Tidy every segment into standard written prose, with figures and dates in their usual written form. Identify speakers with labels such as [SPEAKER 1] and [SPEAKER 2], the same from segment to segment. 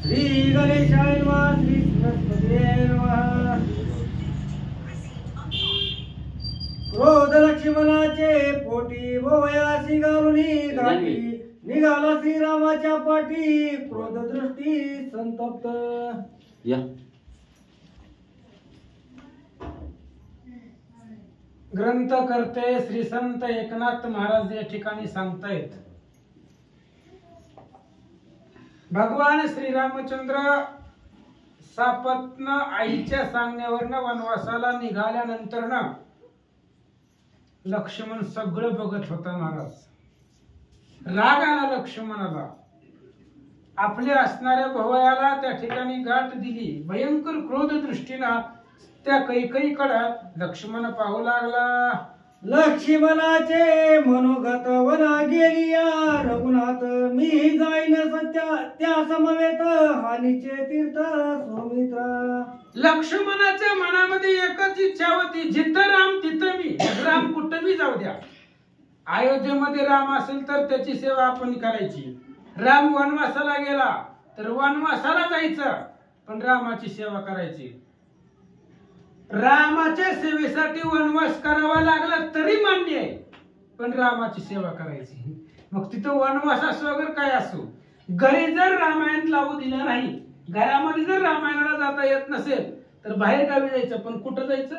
[SPEAKER 1] श्री गणेशाय नमः. श्री सरस्वतीये नमः. क्रोध लक्ष्मणाचे पोटी वयासी घालुनी गाठी निघाला श्रीरामाच्या पाठी क्रोध दृष्टी संतप्त.
[SPEAKER 2] या
[SPEAKER 3] ग्रंथ करते श्री संत एकनाथ महाराज या ठिकाणी सांगतायत. भगवान श्रीरामचंद्र सापत्न आईच्या सांगण्यावरनं वनवासाला निघाल्यानंतर ना लक्ष्मण सगळं बघत होता. महाराज राग आला लक्ष्मणाला. आपल्या असणाऱ्या भवयाला त्या ठिकाणी गाठ दिली. भयंकर क्रोध दृष्टीनं त्या कैकईकडे लक्ष्मण पाहू लागला.
[SPEAKER 1] लक्ष्मणाचे मनोगत वना गेलिया रघुनाथ मी जाईन सत्या त्या समवेत हानीचे तीर्थ सौमित्र.
[SPEAKER 3] लक्ष्मणाच्या मनामध्ये एकच इच्छा होती, जिथं राम तिथं मी. राम कुठंही जाऊ द्या. अयोध्येमध्ये राम असेल तर त्याची सेवा आपण करायची. राम वनवासाला गेला तर वनवासाला जायचं, पण रामाची सेवा करायची. रामाच्या सेवेसाठी वनवास करावा लागला तरी मान्य आहे, पण रामाची सेवा करायची. मग तिथं वनवास असो वगैरे काय असो, घरी जर रामायण लावू दिलं नाही, घरामध्ये जर रामायणाला जाता येत नसेल तर बाहेर गावी जायचं. पण कुठं जायचं?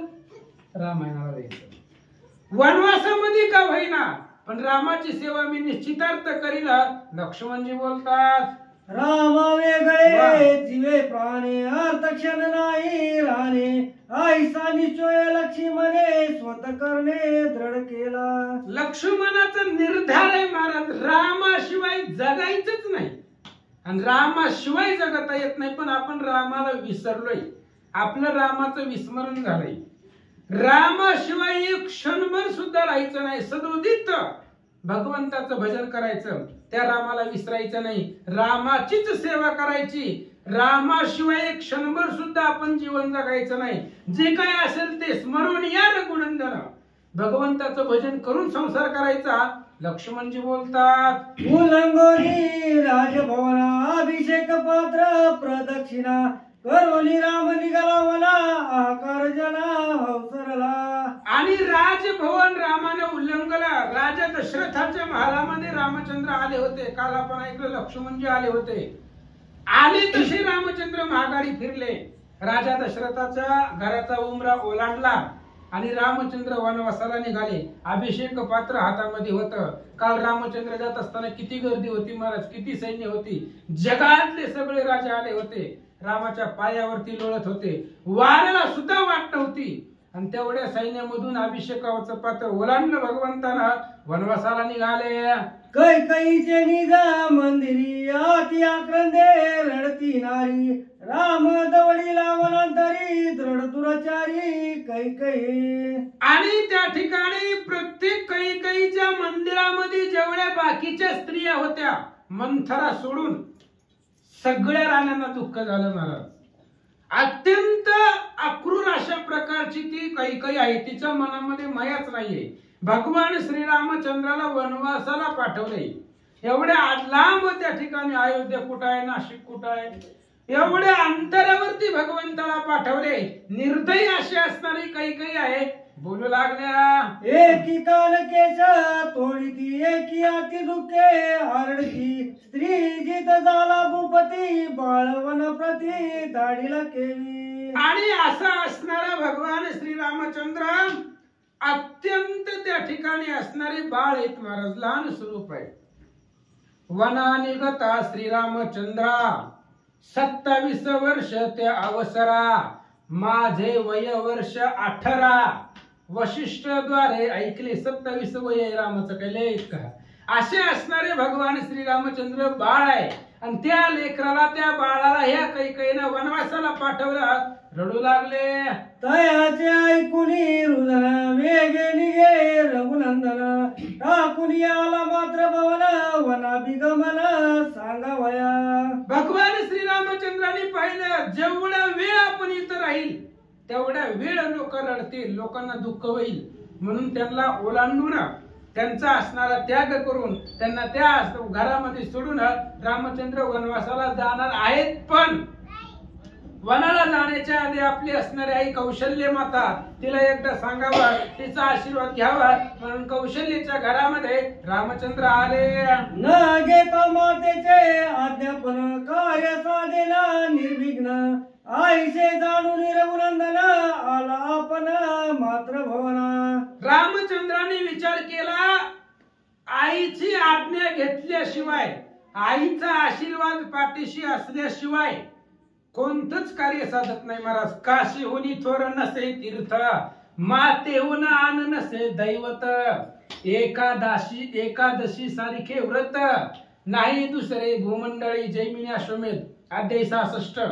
[SPEAKER 3] रामायणाला जायचं. वनवासामध्ये का होईना पण रामाची सेवा मी निश्चितार्थ करील. लक्ष्मणजी बोलतात,
[SPEAKER 1] रामा वेगळे जीवे प्राणे अर्थ क्षण नाही राणे ऐसा निश्चय लक्ष्मणे स्वतः करणे दृढ केला.
[SPEAKER 3] लक्ष्मणाचा निर्धार आहे महाराज, रामाशिवाय जगायचंच नाही. आणि रामाशिवाय जगता येत नाही, पण आपण रामाला विसरलोय. आपलं रामाचं विस्मरण झालंय. रामाशिवाय एक क्षणभर सुद्धा राहायचं नाही. सदोदित भगवंताचं भजन करायचं, त्या रामाला विसरायचं नाही. रामाचीच सेवा करायची. रामाशिवाय एक क्षणभर सुद्धा आपण जीवन जगायचं नाही. जे काय असेल ते स्मरून या रघुनंदन, भगवंताचं भजन करून संसार करायचा. लक्ष्मणजी बोलतात,
[SPEAKER 1] उल्लंघोनी राजभवना अभिषेक पात्र प्रदक्षिणा करोनी राम निघाला मला आकार जना अवसरला.
[SPEAKER 3] आणि राजभवन रामाने उल्लंघला. राजा दशरथाच्या महालामध्ये रामचंद्र आले होते. काल आपण ऐकलं लक्ष्मणजी आले होते. आले तसे रामचंद्र महागाडी फिरले. राजा दशरथाच्या घराचा उमरा ओलांडला आणि रामचंद्र वनवासाला निघाले. अभिषेक पात्र हातामध्ये होतं. काल रामचंद्र जात असताना किती गर्दी होती महाराज, किती सैन्य होती. जगातले सगळे राजे आले होते. रामाच्या पायावरती लोळत होते. वाऱ्याला सुद्धा वाट नव्हती. आणि तेवढ्या सैन्यामधून अभिषेकाचं पात्र ओलांडलं भगवंताला. वनवासाला निघाले.
[SPEAKER 1] कैकईचे निजा मंदिरी अति आक्रंदे रडती नारी राम दवडीला वनांतरी दृढ दुराचारी कैकई.
[SPEAKER 3] आणि त्या ठिकाणी प्रत्येक कैकईच्या मंदिरामध्ये जेवढ्या बाकीच्या स्त्रिया होत्या, मंथरा सोडून सगळ्या राण्यांना दुःख झालं महाराज. अत्यंत अक्रूर अशा प्रकारची ती कैकई आहे. तिच्या मनामध्ये मायाच नाहीये. भगवान श्रीरामचंद्राला वनवासाला पाठवले. एवढ्या लांब त्या ठिकाणी अयोध्या कुठं आहे, नाशिक कुठं आहे, एवढ्या अंतरावरती भगवंताला पाठवले. निर्दयी अशी असणारी कैकई आहे. बोलू लागल्या,
[SPEAKER 1] एकी काल केश तोडीती एकी अति दुःखे आरडती स्त्री जित झाला भूपती बाळवन प्रती दाढीला केली.
[SPEAKER 3] आणि असा असणारा भगवान श्रीरामचंद्र अत्यंत त्या ठिकाणी असणारे बाळ आहेत महाराज. लहान स्वरूप आहे. वना निघता श्रीरामचंद्रा 27 वर्ष ते अवसरा माझे वय वर्ष 18. वशिष्ठ द्वारे ऐकले 27 वय आहे रामाचं. काय लय का? असे असणारे भगवान श्रीरामचंद्र बाळ आहे. आणि त्या लेकराला, त्या बाळाला ह्या कैकईनं वनवासाला पाठवलं. रडू लागले.
[SPEAKER 1] तयाचे ऐकुनी हृदय वेगे निघे रघुनंदन टाकुनी आला मात्र भवन वना बिगमन सांगावया.
[SPEAKER 3] भगवान श्रीरामचंद्रांनी पाहिलं जेवढा वेळ आपण इथं राहील तेवढ्या वेळ लोक रडतील, लोकांना दुःख होईल. म्हणून त्यांना ओलांडून त्यांचा असणारा त्याग करून त्यांना त्या घरामध्ये सोडून रामचंद्र वनवासाला जाणार आहेत. पण वनाला जाण्याच्या आधी आपली असणारी आई कौशल्य माता तिला एकदा सांगावं, तिचा आशीर्वाद घ्यावा म्हणून कौशल्यच्या घरामध्ये रामचंद्र आले.
[SPEAKER 1] न घेता मातेचे अध्यापन कार्य साधेना निर्विघ्न आईचे जाणून रघुनंदन आला आपण मातृभवना.
[SPEAKER 3] रामचंद्राने विचार केला, आईची आज्ञा घेतल्याशिवाय आईचा आशीर्वाद पाठीशी असल्याशिवाय कोणतंच कार्य साधत नाही महाराज. काशीहुनी थोर नसे तीर्थ, मातेहून आन नसे दैवत, एकादशी सारखे व्रत नाही दुसरे भूमंडळी. जैमिनी अश्वमेध अध्याय 66.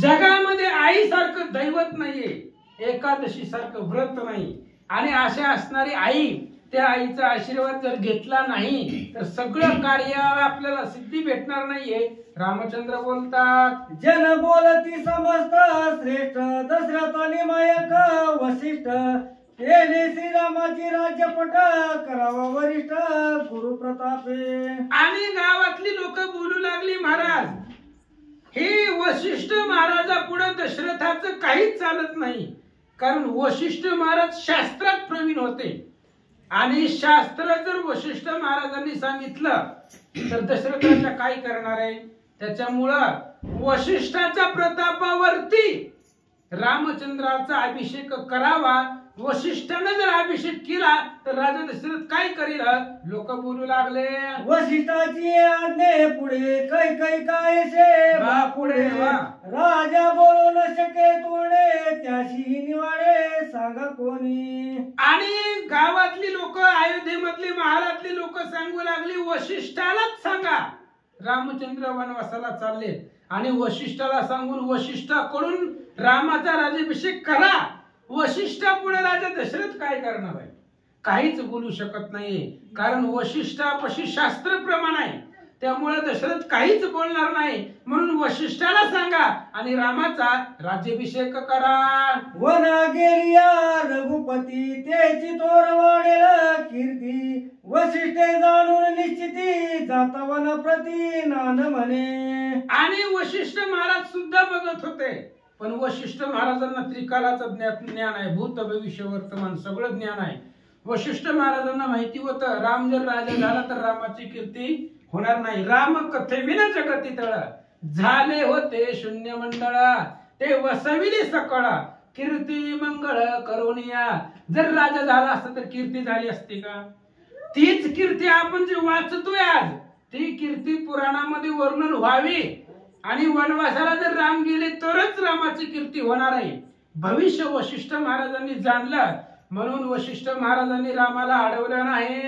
[SPEAKER 3] जगामध्ये आई सारखं दैवत नाहीये, एकादशी सारखं व्रत नाही. आणि अशा असणारी आई, त्या आईचा आशीर्वाद जर घेतला नाही तर सगळं कार्य आपल्याला सिद्धी भेटणार नाहीये. रामचंद्र बोलतात,
[SPEAKER 1] जन बोलती समस्त श्रेष्ठ दशरथाने मायक वसिष्ठ, तेने श्रीरामाची राज्यपट करावा वरिष्ठ गुरु प्रतापे.
[SPEAKER 3] आणि गावातली लोक बोलू लागली, महाराज हे वशिष्ठ महाराजा पुढे दशरथाचं काहीच चालत नाही. कारण वशिष्ठ महाराज शास्त्रात प्रवीण होते आणि शास्त्र जर वशिष्ठ महाराजांनी सांगितलं तर दशरथाच्या काय करणार आहे. त्याच्यामुळं वशिष्ठाच्या प्रतापावरती रामचंद्राचा अभिषेक करावा. वशिष्ठाने जर अभिषेक केला तर राजा दशरथ काय करेल. लोक बोलू लागले,
[SPEAKER 1] वशिष्ठाची आज्ञे पुढे कै कायसे
[SPEAKER 3] पुढे
[SPEAKER 1] राजा बोलू न शके तोडे, त्याशी निवाडे सांगा कोणी.
[SPEAKER 3] आणि गावातली लोक, अयोध्येमधली महालातली लोक सांगू लागली, वशिष्ठालाच सांगा रामचंद्र वनवासाला चालले. आणि वशिष्ठाला सांगून वशिष्ठाकडून रामाचा राज्याभिषेक करा. वशिष्ठा पुढे राजा दशरथ काय करणार आहे, काहीच बोलू शकत नाही. कारण वशिष्ठापाशी शास्त्र प्रमाण आहे, त्यामुळे दशरथ काहीच बोलणार नाही. म्हणून वशिष्ठाला सांगा आणि रामाचा राज्याभिषेक करा.
[SPEAKER 1] वना गेलिया रघुपती त्याची तोर वाढेल कीर्ती, वशिष्ठे जाणून निश्चिती जाता वन प्रती नान म्हणे.
[SPEAKER 3] आणि वशिष्ठ महाराज सुद्धा बघत होते. पण वशिष्ठ महाराजांना त्रिकालाचं ज्ञान आहे, भूत भविष्य वर्तमान सगळं ज्ञान आहे. वशिष्ठ महाराजांना माहिती होतं, राम जर राजा झाला तर रामाची कीर्ती होणार नाही. राम कथेविना जगती तळ झाले होते शून्य मंडळ, ते वसविले सकळ कीर्ती मंगळ करुनिया. जर राजा झाला असता तर कीर्ती झाली असती का. तीच कीर्ती आपण जी वाचतोय आज, ती कीर्ती पुराणामध्ये वर्णन व्हावी. आणि वनवासाला जर राम गेले तरच रामाची कीर्ती होणार आहे. भविष्य वशिष्ठ महाराजांनी जाणलं म्हणून वशिष्ठ महाराजांनी रामाला अडवलं नाही.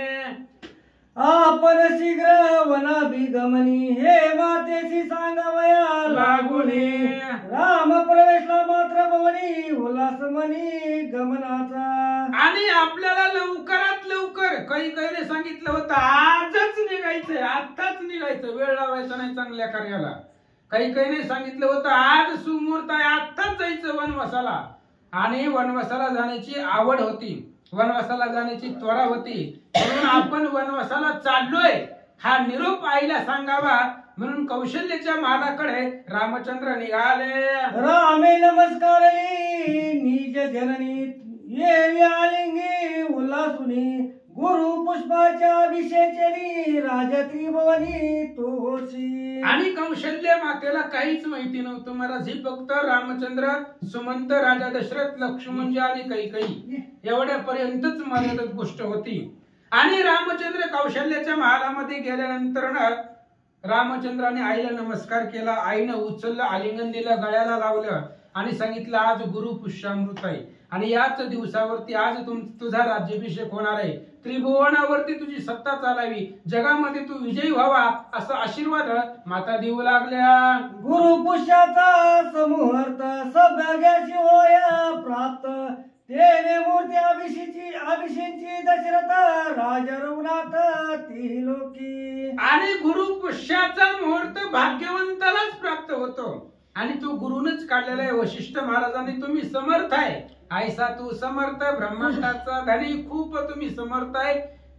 [SPEAKER 1] आपण शीघ्र वनाभिगमनी हे मातेशी सांगावया लागुनी, राम प्रवेशला मात्र भवनी उल्हास मनी गमनाचा.
[SPEAKER 3] आणि आपल्याला लवकरात लवकर काही सांगितलं होतं आजच निघायचंय, आताच निघायचं, वेळ लावायचा नाही चांगल्या कार्याला. काही सांगितलं होतं आज सुमुहूर्त आहे, आत्ताच जायचं वनवासाला. आणि वनवासाला जाण्याची आवड होती, वनवासाला जाण्याची त्वरा होती. म्हणून आपण वनवासाला चाललोय हा निरोप आईला सांगावा म्हणून कौशल्याच्या महालाकडे रामचंद्र निघाले.
[SPEAKER 1] रामे नमस्कारली निज जननी, ये आलिंगी उल्हासुनी, गुरु पुष्पाच्या अभिषेचनी राजा त्रिभुवनी तो होशी.
[SPEAKER 3] आणि कौशल्य मातेला काहीच माहिती नव्हतं महाराज. ही फक्त रामचंद्र, सुमंत, राजा दशरथ, लक्ष्मणजी आणि कैकेयी एवढ्यापर्यंतच मर्यादित गोष्ट होती. आणि रामचंद्र कौशल्याच्या महालामध्ये गेल्यानंतर रामचंद्राने आईला नमस्कार केला. आईनं उचललं, आलिंगन दिलं, गळ्याला लावलं आणि सांगितलं आज गुरु पुष्यामृत आहे आणि याच दिवसावरती आज तुझा राज्याभिषेक होणार आहे. त्रिभुवनावरती तुझी सत्ता चालावी, जगामध्ये तू विजयी व्हावा असा आशीर्वाद माता देऊ लागल्या.
[SPEAKER 1] गुरु पुष्याचा समुहूर्त सौभाग्याची होय प्राप्त, तेने मूर्ती अभिषेची दशरथ राजा रघुनाथ ती लोकी.
[SPEAKER 3] आणि गुरु पुष्याचा मुहूर्त भाग्यवंतालाच प्राप्त होतो आणि तो गुरुनच काढलेला आहे. वशिष्ठ महाराजांनी तुम्ही समर्थ आहे, ऐसा तू समर्थ, ब्रह्मांडाचा धनी, खूप तुम्ही समर्थ आहे.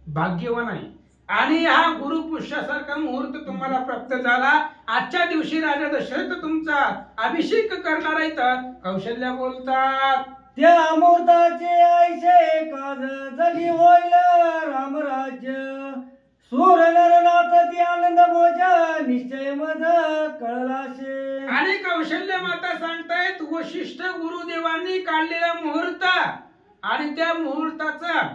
[SPEAKER 3] भाग्यवान आहे आणि हा गुरुपुष्यासारखा मुहूर्त तुम्हाला प्राप्त झाला। आजच्या दिवशी राजा दशरथ तुमचा अभिषेक करणार आहेत। कौशल्य बोलतात,
[SPEAKER 1] त्या मुहूर्ताचे ऐसे काज जगी होईल रामराज्य, सूर नरनाथ ती आनंद मोज निश्चय मध कळलाशे।
[SPEAKER 3] आणि कौशल्य माता सांगतायत वशिष्ठ गुरुदेवांनी काढलेला मुहूर्त आणि त्या मुहूर्ताचा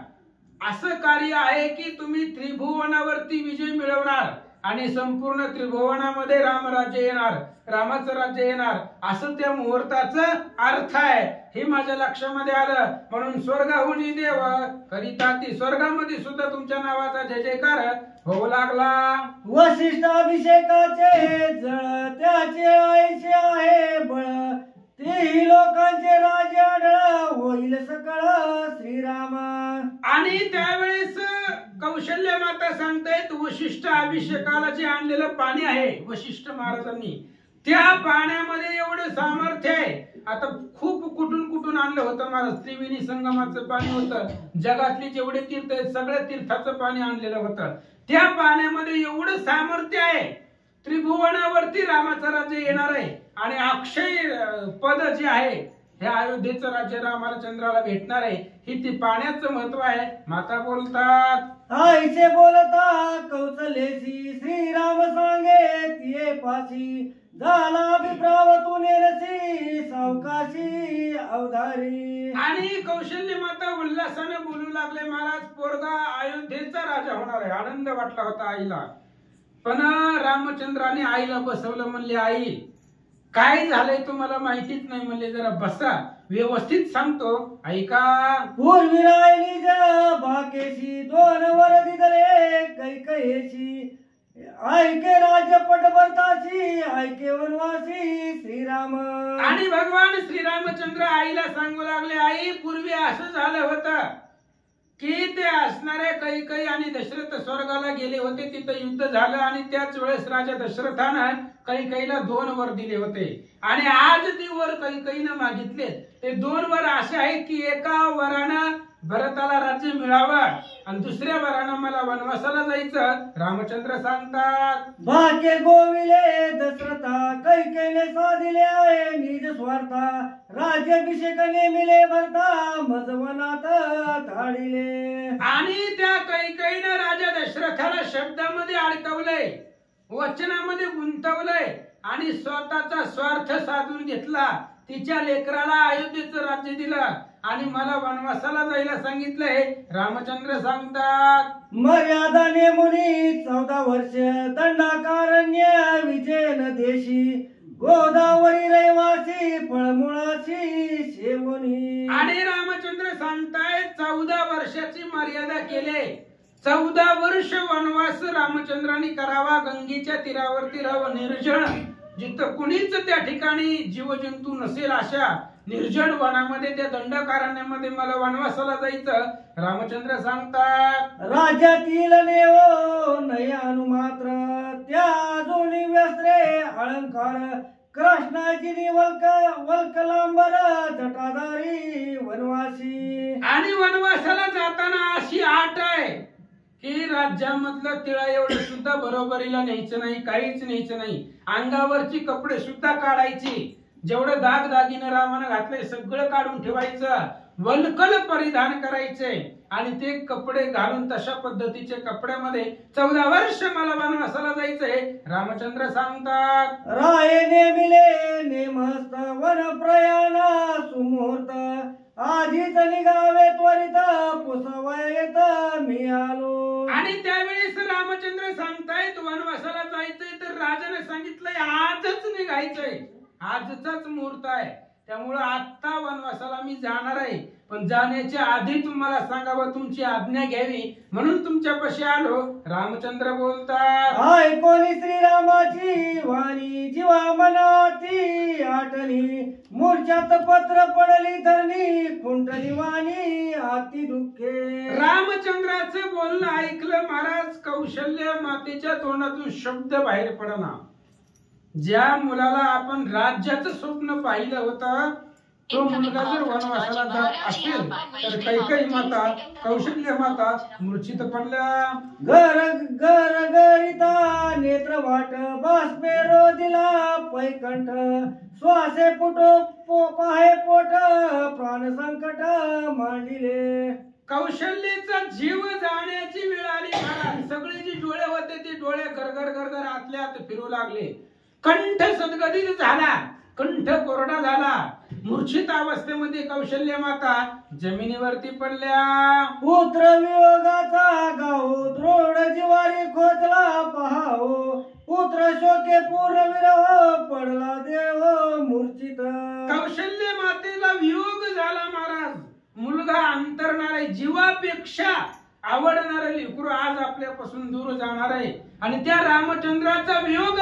[SPEAKER 3] असं कार्य आहे की तुम्ही त्रिभुवनावरती विजय मिळवणार आणि संपूर्ण त्रिभुवनामध्ये रामराज्य येणार, रामाचं राज्य येणार, असं त्या मुहूर्ताचा अर्थ आहे। हे माझ्या लक्षामध्ये आलं म्हणून स्वर्गाहून देव करिता ती स्वर्गामध्ये सुद्धा तुमच्या नावाचा जय जयकार होऊ लागला।
[SPEAKER 1] वशिष्ठ अभिषेकाचे जळ त्याचे ऐसे आहे बळ, तेही लोकांचे राजे आढळ होईल सकळ श्रीराम।
[SPEAKER 3] आणि त्यावेळेस कौशल्य माता सांगतायत वशिष्ठ अभिषेकाला जे आणलेलं पाणी आहे वशिष्ठ महाराजांनी, त्या पाण्यामध्ये एवढं सामर्थ्य आहे। आता खूप कुठून आणलं होतं महाराज, त्रिवेणी संगमाचं पाणी होतं, जगातली जेवढे तीर्थ आहेत सगळ्या तीर्थाचं पाणी आणलेलं होतं। त्या पाण्यामध्ये एवढं सामर्थ्य आहे, त्रिभुवनावरती रामाचं राज्य येणार आहे आणि अक्षय पद जे आहे हे अयोध्येचं राज्य रामचंद्राला भेटणार आहे। ही ती पाण्याचं महत्व आहे। माता बोलतात,
[SPEAKER 1] ऐसे बोलता कौशलेशी श्रीराम सांगे तिये पाशी, झाला अभिप्राव तू नेरसी सावकाशी अवधारी।
[SPEAKER 3] आणि कौशल्य माता उल्हासानं बोलू लागले, महाराज पोरगा अयोध्येचा राजा होणार आहे। आनंद वाटला होता आईला, पण रामचंद्राने आईला बसवलं, म्हणले आई काय झालंय तुम्हाला माहितीच नाही, म्हणले जरा बसा व्यवस्थित सांगतो ऐका।
[SPEAKER 1] पूर्वी राहिली बाकेशी दोन वर दिदले कैकयेशी, ऐके राज्य पटवर्ताशी ऐके वनवासी श्रीराम।
[SPEAKER 3] आणि भगवान श्रीरामचंद्र आईला सांगू लागले, आई पूर्वी असं झालं होतं की ते असणारे कैकई आणि दशरथ स्वर्गाला गेले होते, तिथं युद्ध झालं आणि त्याच वेळेस राजा दशरथानं कैकईला 2 वर दिले होते आणि आज ती वर कैकईनं मागितले। ते 2 वर असे आहेत की एका वरानं भरताला राज्य मिळावं आणि दुसऱ्या वरानं मला वनवासाला जायचं। रामचंद्र सांगतात,
[SPEAKER 1] बाके गोविले दशरथा कैकेने साधिले आहे निज स्वार्था, राज्याभिषेक नेमिले भरता मजवनात धाडिले।
[SPEAKER 3] आणि त्या कैकईनं राजा दशरथाला शब्दामध्ये अडकवलंय, वचनामध्ये गुंतवलंय आणि स्वतःचा स्वार्थ साधून घेतला। तिच्या लेकराला अयोध्येचं राज्य दिलं आणि मला वनवासाला जायला सांगितलंय। रामचंद्र सांगतात,
[SPEAKER 1] मर्यादा नेमुनी 14 वर्ष दंडाकारण्य विजयन देशी, गोदावरी रहिवासी फळमुळाची शेवणी।
[SPEAKER 3] आणि रामचंद्र सांगतायत 14 वर्षाची मर्यादा केले, 14 वर्ष वनवास रामचंद्रांनी करावा, गंगेच्या तीरावरती राहावं, निर्जन जिथं कुणीच त्या ठिकाणी जीवजंतू नसेल अशा निर्जन वनामध्ये त्या दंडकारण्यामध्ये मला वनवासाला जायचं। रामचंद्र सांगतात,
[SPEAKER 1] राज्यातील नेव नय अनुमात्र त्या दोन्ही वस्त्रे अलंकार, कृष्णाची वल्कलांबर जटाधारी वनवासी।
[SPEAKER 3] आणि वनवासाला जाताना अशी आट आहे की राज्यामधलं तिळा एवढं सुद्धा बरोबरीला न्यायचं नाही, काहीच न्यायचं नाही, अंगावरची कपडे सुद्धा काढायची, जेवढं दाग दागिने रामानं घातले सगळं काढून ठेवायचं, वल्कल परिधान करायचे आणि ते कपडे घालून तशा पद्धतीच्या कपड्यामध्ये 14 वर्ष मला वनवासाला जायचंय। रामचंद्र सांगतात,
[SPEAKER 1] राये नेमिले नेमस्त वन प्रयाणा सुमुहूर्त, आधीच निघावे त्वरित पुसवयेत मी आलो।
[SPEAKER 3] आणि त्यावेळेस रामचंद्र सांगतायत वनवासाला जायचंय तर राजाने सांगितलंय आजच निघायचंय, आजचाच मुहूर्त आहे, त्यामुळे आता वनवासाला मी जाणार आहे, पण जाण्याच्या आधी तुम्हाला सांगावं, तुमची आज्ञा घ्यावी म्हणून तुमच्यापाशी आलो। रामचंद्र बोलतात,
[SPEAKER 1] ऐकोनी श्रीरामाची वाणी जीवा मनाती आठणी, मूर्छात पत्र पडली धरणी खुंटली वाणी अति दुःखे।
[SPEAKER 3] रामचंद्राचं बोलणं ऐकलं महाराज, कौशल्य मातेच्या तोंडातून शब्द बाहेर पडना। ज्या मुलाला आपण राज्याचं स्वप्न पाहिलं होतं तो मुलगा जर वनवासाला जात असेल तर कैकेयी माता कौशल्य माता मूर्छित पडल्या.
[SPEAKER 1] घर घर गरिता नेत्र वाट बाष्पेरो दिला पैकंठ श्वासे पुटो पाहे पोट प्राण संकट मांडिले.
[SPEAKER 3] कौशल्याचा जीव जाण्याची वेळ आली महाराज. सगळे जे डोळे होते ते डोळे गरगर गरगर आतल्या आत फिरू लागले. कंठ सदगदित झाला, कंठ कोरडा झाला. मूर्छित अवस्थेमध्ये कौशल्य माता जमिनीवरती पडल्या.
[SPEAKER 1] पुत्र वियोगाचा गाओ द्रोड जिवारी खोचला पहाओ पुत्र शोके पूर्ण विरह पडला देव मूर्छित.
[SPEAKER 3] कौशल्य मातेला वियोग झाला महाराज. मुलगा अंतरणार आहे, जीवापेक्षा आवडणार लेकरू आज आपल्यापासून दूर जाणार आहे आणि त्या रामचंद्राचा वियोग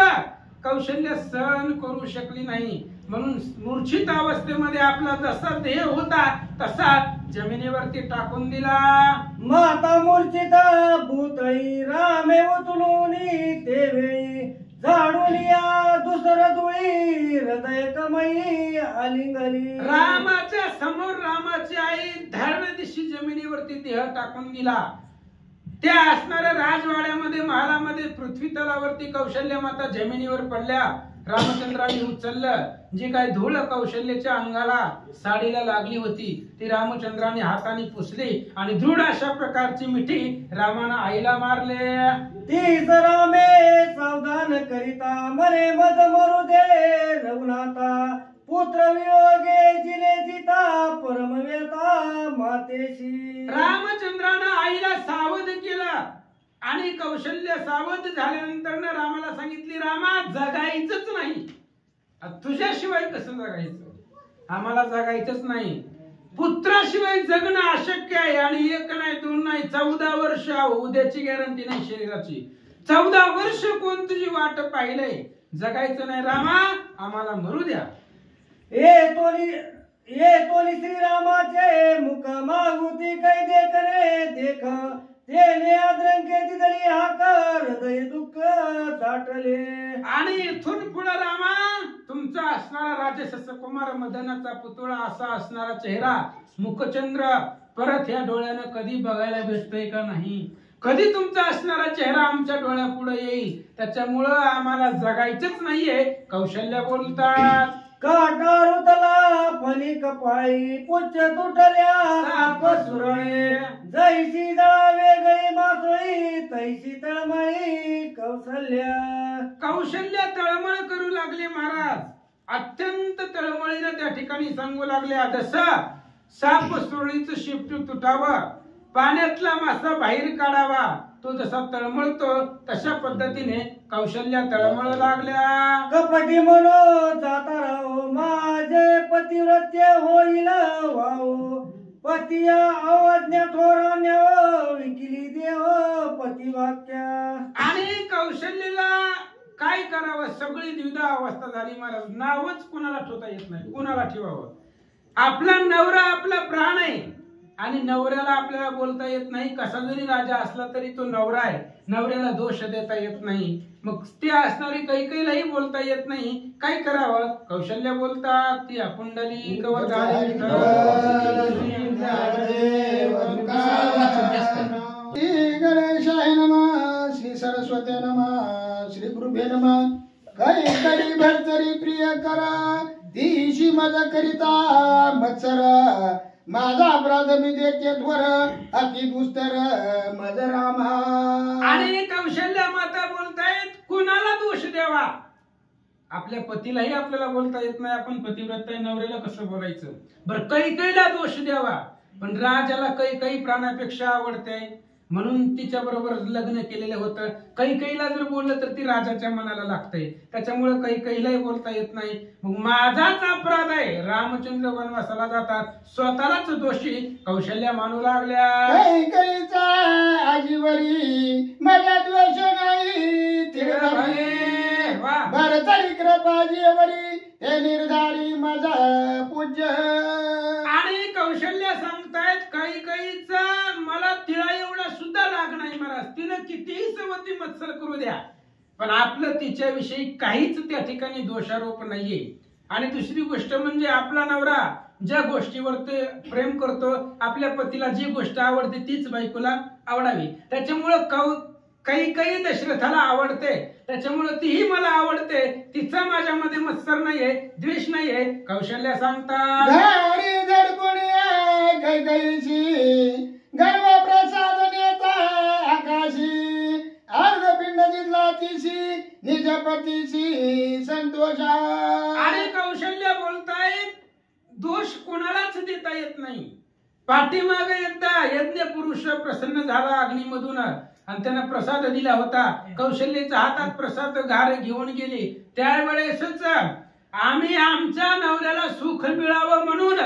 [SPEAKER 3] कौशल्य सहन करू शकली नाही. म्हणून मूर्छित अवस्थेमध्ये आपला जसा देह होता तसा जमिनीवरती टाकून दिला.
[SPEAKER 1] माता मूर्छित भूतई रामे उचलूनी ते वेळी झाडून या दुसर धुळी हृदय कमई आलिंगली.
[SPEAKER 3] रामाच्या समोर रामाची आई धरण दिशी जमिनीवरती देह टाकून दिला. त्या असणाऱ्या राजवाड्यामध्ये महालामध्ये पृथ्वी तलावरती कौशल्य माता जमिनीवर पडल्या. रामचंद्राने उचललं. जी काय धूळ कौशल्याच्या अंगाला साडीला लागली होती ती रामचंद्राने हाताने पुसली आणि दृढ अशा प्रकारची मिठी रामानं आईला मारले.
[SPEAKER 1] तीच रामे सावधान करिता मरे मज मरू दे रघुनाथा पुत्र वियोगे जिले जिता परम व्यथा मातेशी.
[SPEAKER 3] रामचंद्रानं आईला सावध केलं आणि कौशल्य सावध झाल्यानंतर रामाला सांगितली, रामा जगायचंच नाही. तुझ्याशिवाय कसं जगायचं, आम्हाला जगायचंच नाही. पुत्राशिवाय जगणं अशक्य आहे आणि एक नाही दोन नाही 14 वर्ष उद्याची गॅरंटी नाही शरीराची. 14 वर्ष कोण तुझी वाट पाहिलंय, जगायचं नाही रामा आम्हाला मरू द्या.
[SPEAKER 1] ये तोली श्रीरामाचे मुख मागुती कै देखणे देख तेने आदरंके दिदली हाकर हृदय दुःख दाटले.
[SPEAKER 3] आणि इथून पुढे रामा तुमचा असणारा राजसस कुमार मदनाचा पुतळा असा असणारा चेहरा मुखचंद्र परत या डोळ्यानं कधी बघायला भेटतोय का नाही. कधी तुमचा असणारा चेहरा आमच्या डोळ्यापुढे येईल. त्याच्यामुळं आम्हाला जगायचंच नाहीये. कौशल्य बोलतात.
[SPEAKER 1] काटा रुतला फणी कपाळी पुच्छ तुटल्या साप सुरळे जैसी जळा वेगळी मासोळी तैसी तळमळी कौशल्या.
[SPEAKER 3] कौशल्य तळमळ करू लागले महाराज. अत्यंत तळमळीने त्या ठिकाणी सांगू लागल्या. जसं साप सुरळीचं शिपटू तुटावं, पाण्यातला मासा बाहेर काढावा, तो जसा तळमळतो तशा पद्धतीने कौशल्या तळमळ लागल्या.
[SPEAKER 1] कपटी म्हणून जाता राहो माझे पतिव्रत्य होईल वाहो पतिया अवज्ञा थोरान्या विकिली देव पतिवाक्या.
[SPEAKER 3] आणि कौशल्याला काय करावं सगळी द्विधा अवस्था झाली महाराज. नावच कोणाला ठेवता येत नाही, कोणाला ठेवावं. आपला नवरा आपला प्राण आहे आणि नवऱ्याला आपल्याला बोलता येत नाही. कसा जरी राजा असला तरी तो नवरा आहे, नवऱ्याला दोष देता येत नाही. मग ते असणारी कैकेयीलाही बोलता येत नाही. काय करावं. कौशल्य बोलतात ती पुंडली कवरधारी
[SPEAKER 2] श्री गणेशाय नमः, श्री सरस्वती नमः, श्री गुरुभे नमः. कैकडी भरतरी प्रिय करा दिशी मज करिता मत्सर माझा अपराध मी देते त्वर अति दुस्तर मज रामा.
[SPEAKER 3] आणि कौशल्य माता बोलतायत कुणाला दोष द्यावा. आपल्या पतीलाही आपल्याला बोलता येत नाही. आपण पतिव्रत आहे, नवऱ्याला कसं बोलायचं. बरं कैकेयीला दोष द्यावा. पण राजाला कैकेयी प्राणापेक्षा आवडते म्हणून तिच्या बरोबर लग्न केलेलं होतं. कैकेयीला जर बोललं तर ती राजाच्या मनाला लागतंय. त्याच्यामुळे कैकेयीलाही बोलता येत नाही. मग माझाच अपराध आहे. रामचंद्र वनवासाला जातात, स्वतःलाच दोषी कौशल्या मानू लागल्या.
[SPEAKER 2] कैकेयीचा आजीवरी माझ्या द्वेष नाही भरतरी कृपाजीवरी हे निर्धारी माझा पूज्य.
[SPEAKER 3] आणि कौशल्य सांगतायत कैकेयीचा मला तिळा एवढा सुद्धा राग नाही महाराज. तिनं कितीही सवती मत्सर करू द्या पण आपलं तिच्याविषयी काहीच त्या ठिकाणी दोषारोप नाहीये. आणि दुसरी गोष्ट म्हणजे आपला नवरा ज्या गोष्टीवर ते प्रेम करतो, आपल्या पतीला जी गोष्ट आवडते तीच बायकोला आवडावी. त्याच्यामुळं काही दशरथाला आवडते, त्याच्यामुळे तीही मला आवडते. तिचा माझ्यामध्ये मत्सर नाहीये, द्वेष नाहीये. कौशल्य सांगतात
[SPEAKER 2] घरी दडपुणी कैकईची गर्भ प्रसाद नेता आकाशी अर्धपिंड दिला तिशी निजपतीची संतोषा.
[SPEAKER 3] आणि कौशल्य बोलतायत दोष कोणालाच देता येत नाही. पाठीमागे एकदा यज्ञ पुरुष प्रसन्न झाला अग्नीमधून आणि त्यांना प्रसाद दिला होता. कौशल्याच्या हातात प्रसाद घार घेऊन गेले. त्यावेळेसच आम्ही आमच्या नवऱ्याला सुख मिळावं म्हणून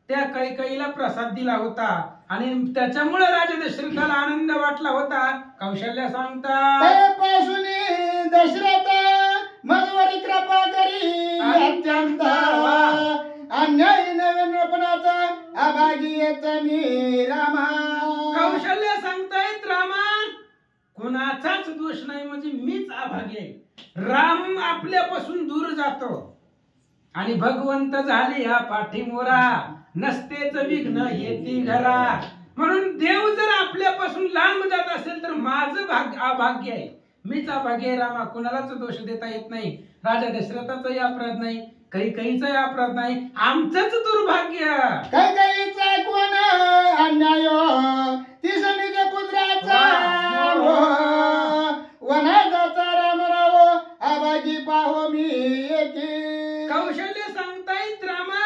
[SPEAKER 3] त्या कैकेयीला प्रसाद दिला होता आणि त्याच्यामुळे राजा दशरथाला आनंद वाटला होता. कौशल्य सांगतात
[SPEAKER 2] पासून दशरथ मजवरी कृपा करी अत्यंत अन्याय नवीनपणाचा अभागी येत रामा.
[SPEAKER 3] कौशल्य सांगतायत रामा कुणाचाच दोष नाही, म्हणजे मीच अभागी आहे. राम आपल्यापासून दूर जातो आणि भगवंत झाले हा पाठीमोरा, नसतेच विघ्न येते घरा. म्हणून देव जर आपल्यापासून लांब जात असेल तर माझं अभाग्य आहे, मीच अभाग्य आहे. रामा कुणालाच दोष देता येत नाही. राजा दशरथाचाही अपराध नाही, कैकेयीचाही अपराध नाही, आमचंच दुर्भाग्य.
[SPEAKER 2] कैकेयीचा कोण अन्याय तिस निज पुत्राचा वनाचा रामराव अभागी पाहो मी येते.
[SPEAKER 3] कौशल्य सांगतायत रामा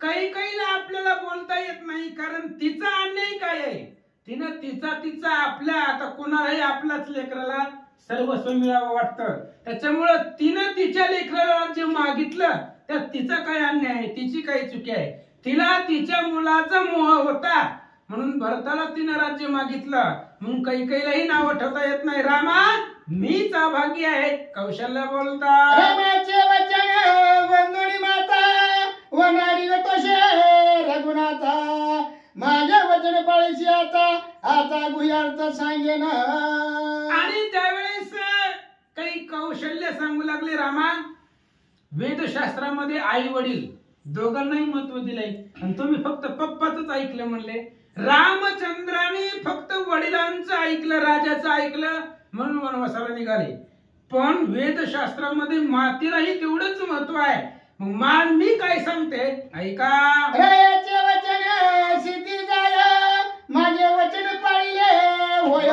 [SPEAKER 3] कैकेयीला आपल्याला बोलता येत नाही, कारण तिचा अन्याय काय आहे. तिनं तिचा आपल्या आता कोणालाही आपल्याच लेकराला सर्वस्व मिळावं वाटतं. त्याच्यामुळं तिनं तिच्या लेकराला जे मागितलं त्यात तिचा काय अन्याय आहे, तिची काय चुकी आहे. तिला तिच्या मुलाचा मोह होता म्हणून भरताला तिनं राज्य मागितलं. मग कैकेयीलाही नाव ठेवता येत नाही. रामा मीच अभागी आहे. कौशल्य बोलता
[SPEAKER 2] रामाचे वचन वंदोळी माता वनारी तोषे रघुनाथा माझे वचन पाळीशी आता गुह्यार्थ सांगेन.
[SPEAKER 3] आणि त्यावेळेस काही कौशल्य सांगू लागले. रामा वेदशास्त्रामध्ये आई वडील दोघांनाही महत्व दिलंय आणि तुम्ही फक्त पप्पाच ऐकलं म्हणले. रामचंद्राने फक्त वडिलांचं ऐकलं, राजाचं ऐकलं म्हणून वनवासाला निघाले. पण वेदशास्त्रामध्ये मातेलाही तेवढंच महत्व आहे. मग मी काय सांगते ऐका.
[SPEAKER 2] रायाचे वचन सिद्धी जाय माझे वचन पाळले होय.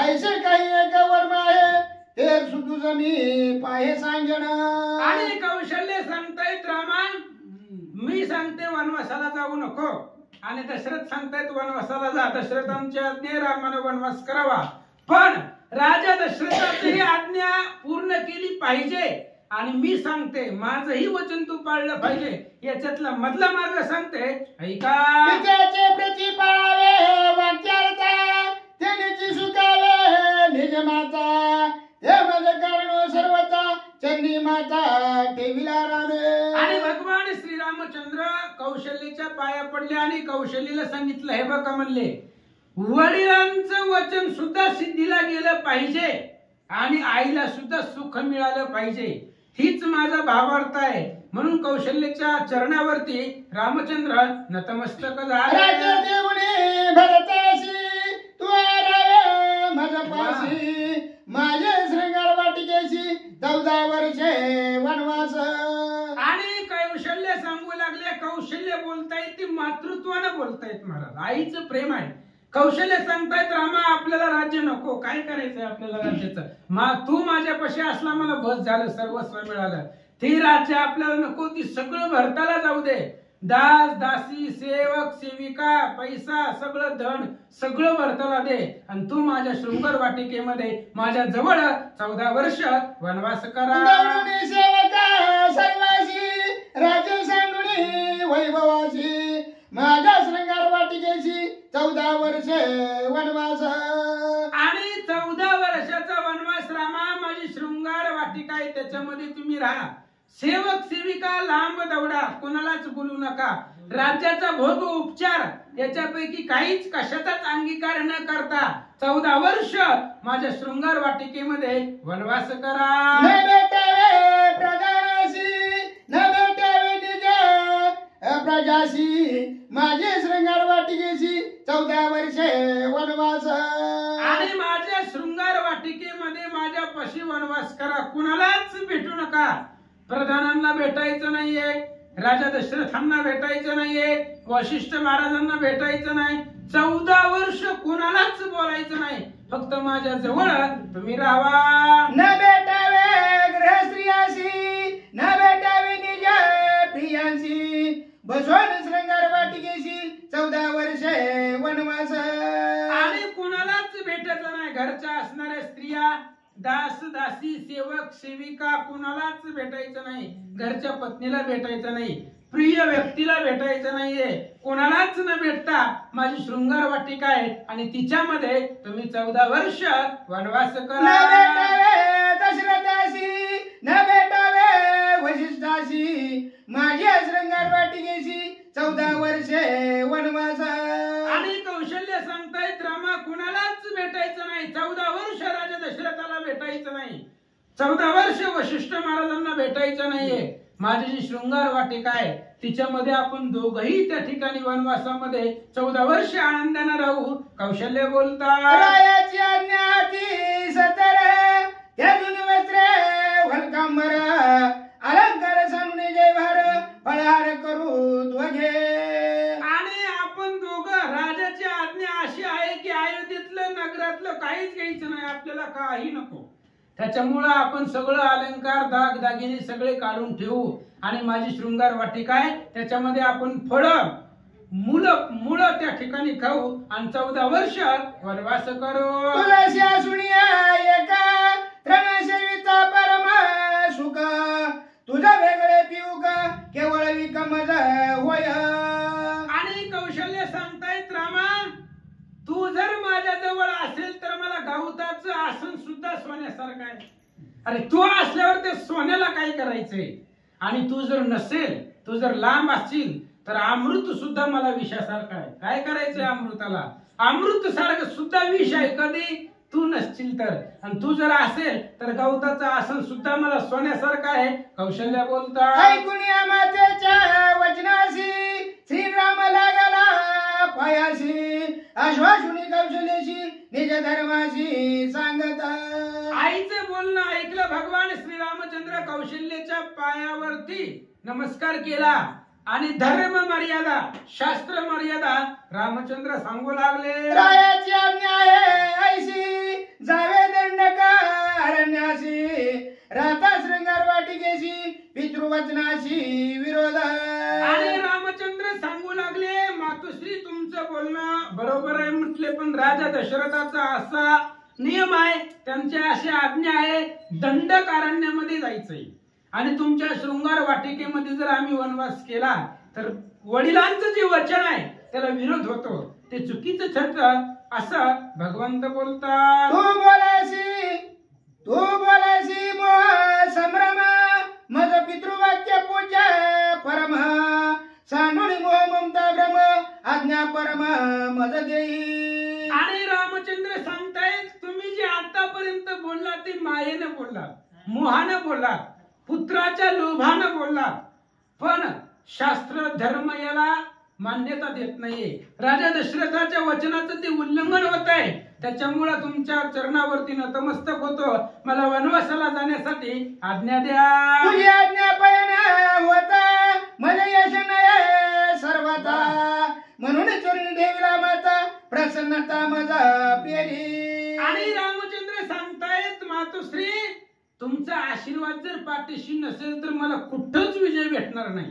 [SPEAKER 2] ऐसे काही एक वर्म आहे ते सुतुज मी पाहे सांगण.
[SPEAKER 3] आणि कौशल्य सांगतायत रामा मी सांगते वनवासाला जाऊ नको आणि दशरथ सांगतायत वनवासाला जा. दशरथांची आज्ञा रामाने वनवास करावा, पण राजा दशरथाची ही आज्ञा पूर्ण केली पाहिजे. आणि मी सांगते माझंही वचन तू पाळलं पाहिजे. याच्यातला मधला मार्ग सांगते ऐका.
[SPEAKER 2] पित्याचे प्रती पाळावे वाक्यार्थ त्यानेची सुखावे निज माता ते माझे कारण सर्वता चंडी माता ठेविला रामे.
[SPEAKER 3] आणि भगवान श्रीरामचंद्र कौशल्याच्या पाया पडले आणि कौशल्यला सांगितलं हे बघा म्हणले वडिलांचं वचन सुद्धा सिद्धीला गेलं पाहिजे आणि आईला सुद्धा सुख मिळालं पाहिजे. हीच माझा भावार्थ आहे. म्हणून कौशल्याच्या चरणावरती रामचंद्र नतमस्तक झाले.
[SPEAKER 2] राजा देवणे भरताशी तू आरावे माझपाशी माझे श्रृंगार वाटिकेशी 14 वर्षे वनवास.
[SPEAKER 3] आणि कौशल्य सांगू लागले. कौशल्य बोलतायत ती मातृत्वानं बोलतायत महाराज, आईचं प्रेम आहे. कौशल्य सांगतायत रामा आपल्याला राज्य नको, काय करायचंय आपल्याला राज्याचं. तू माझ्यापाशी असला मला बस झालं, सर्वस्व मिळालं. ती राज्य आपल्याला नको, ती सगळं भरताला जाऊ दे. दास दासी सेवक सेविका पैसा सगळं धन सगळं भरताला दे आणि तू माझ्या शृंगार वाटिकेमध्ये माझ्या जवळ 14 वर्ष वनवास करा.
[SPEAKER 2] सेवका सर्वाशी राजे सांडुणी वैभवाशी माझ्या श्रृंगार वाटिकेशी 14 वर्षे वनवास.
[SPEAKER 3] आणि 14 वर्षाचा वनवास रामा माझी शृंगार वाटिका आहे त्याच्यामध्ये तुम्ही राहा. सेवक सेविका लांब दौडा, कोणालाच बोलू नका. राज्याचा भोग उपचार याच्यापैकी काहीच कशाचाच अंगीकार न करता 14 वर्ष माझ्या शृंगार वाटिकेमध्ये वनवास करा.
[SPEAKER 2] न भेटावे प्रधानाशी न भेटावे निज
[SPEAKER 3] प्रधानांना भेटायचं नाहीये, राजा दशरथांना भेटायचं नाहीये, वशिष्ठ महाराजांना भेटायचं नाही, 14 वर्ष कोणालाच बोलायचं नाही, फक्त माझ्या जवळ तुम्ही राहा.
[SPEAKER 2] न भेटावे गृहस्त्रियाशी, न भेटावे निज प्रियांशी, बसवून शृंगार वाटिकेशी 14 वर्षे वनवास.
[SPEAKER 3] आणि कोणालाच भेटायचं नाही, घरच्या असणाऱ्या स्त्रिया, दास दासी, सेवक सेविका कोणालाच भेटायचं नाही, घरच्या पत्नीला भेटायचं नाही, प्रिय व्यक्तीला भेटायचं नाहीये, कोणालाच न भेटता माझी शृंगार वाटिका आहे आणि तिच्यामध्ये तुम्ही 14 वर्ष वनवास
[SPEAKER 2] न
[SPEAKER 3] करा.
[SPEAKER 2] भेटावे दशरथाशी, न भेटावे वशिष्ठाशी, माझ्या शृंगार वाटिकेशी 14 वर्षे वनवास.
[SPEAKER 3] आणि कौशल्य सांगतायत रामा कुणालाच भेटायचं नाही, 14 वर्ष राजा दशरथाला भेटायचं नाही, 14 वर्ष वशिष्ठ महाराजांना भेटायचं नाहीये. माझी जी शृंगार वाटिका आहे तिच्यामध्ये आपण दोघही त्या ठिकाणी वनवासामध्ये 14 वर्ष आनंदाने राहू. कौशल्य बोलतात,
[SPEAKER 2] रायाची आज्ञा ती सतर, त्यातून वस्त्रे वल्कांबर, अलंकार सांगणे जय भार, फळहार करू दोघे.
[SPEAKER 3] आणि आपण दोघं, राजाची आज्ञा अशी आहे की अयोध्येतलं नगरातलं काहीच घ्यायचं नाही, आपल्याला काही नको, त्याच्यामुळं आपण सगळं अलंकार दाग दागिने सगळे काढून ठेवू आणि माझी शृंगार वाटिका आहे त्याच्यामध्ये आपण फळं मुळं त्या ठिकाणी खाऊ आणि 14 वर्ष वनवास करू.
[SPEAKER 2] तुळशी सुनिया एका तृणसेविता परम सुख, तुझा वेगळे पिऊ का केवळ विकमज होय.
[SPEAKER 3] आणि कौशल्य सांगतायत रामा तू जर माझ्या जवळ असेल तर मला गवताचं आसन सुद्धा सोन्यासारखं आहे. अरे तू असल्यावर ते सोन्याला काय करायचंय, आणि तू जर नसेल, तू जर लांब असशील तर अमृत सुद्धा मला विषासारखं आहे, काय करायचंय अमृताला, अमृत सारखं सुद्धा विष आहे कधी तू नसशील तर, आणि तू जर असेल तर गवताचं आसन सुद्धा मला सोन्यासारखं आहे. कौशल्य बोलता,
[SPEAKER 2] ऐकून या मातेच्या वचनाशी श्रीराम लागला पायाशी, आश्वासुनी कौशल्याशी निज धर्माशी सांगत.
[SPEAKER 3] आईचं बोलणं ऐकलं भगवान श्रीरामचंद्र कौशल्याच्या पायावरती नमस्कार केला आणि धर्म मर्यादा, शास्त्र मर्यादा रामचंद्र सांगू लागले.
[SPEAKER 2] रायाची आज्ञा आहे ऐशी, जावे दंडका अरण्याशी, राता शृंगार वाटिकेशी पितृवचनाशी विरोध.
[SPEAKER 3] आणि रामचंद्र सांगू लागले मातुश्री तुमचं बोलणं बरोबर आहे म्हटले, पण राजा दशरथाचा असा नियम आहे, त्यांची अशी आज्ञा आहे दंडकारण्यामध्ये जायचंय आणि तुमच्या शृंगार वाटिकेमध्ये जर आम्ही वनवास केला तर वडिलांचं जे वचन आहे त्याला विरोध होतो, ते चुकीचं ठरतं असं भगवंत बोलतात.
[SPEAKER 2] तू बोलासी मोह संभ्रम, मज पितृवाक्य पूजा परम, सांडुणी मोह ममता भ्रम, आज्ञा परम मज देई.
[SPEAKER 3] आणि रामचंद्र सांगतायत तुम्ही जे आतापर्यंत बोलला ते मायेनं बोलला, मोहानं बोलला, पुत्राच्या लोभानं बोलला, पण शास्त्र धर्म याला मान्यता देत नाहीये. राजा दशरथाच्या वचनाचं ते उल्लंघन होत आहे, त्याच्यामुळे तुमच्या चरणावरती नतमस्तक होतो, मला वनवासाला जाण्यासाठी आज्ञा द्या.
[SPEAKER 2] तुझी आज्ञा पयन होता मला यश नाही सर्वता, म्हणून चरणी देवीला माता प्रसन्नता माझा पेरी.
[SPEAKER 3] आणि रामचंद्र सांगतायत मातुश्री तुमचा आशीर्वाद जर पाठीशी नसेल तर मला कुठंच विजय भेटणार नाही,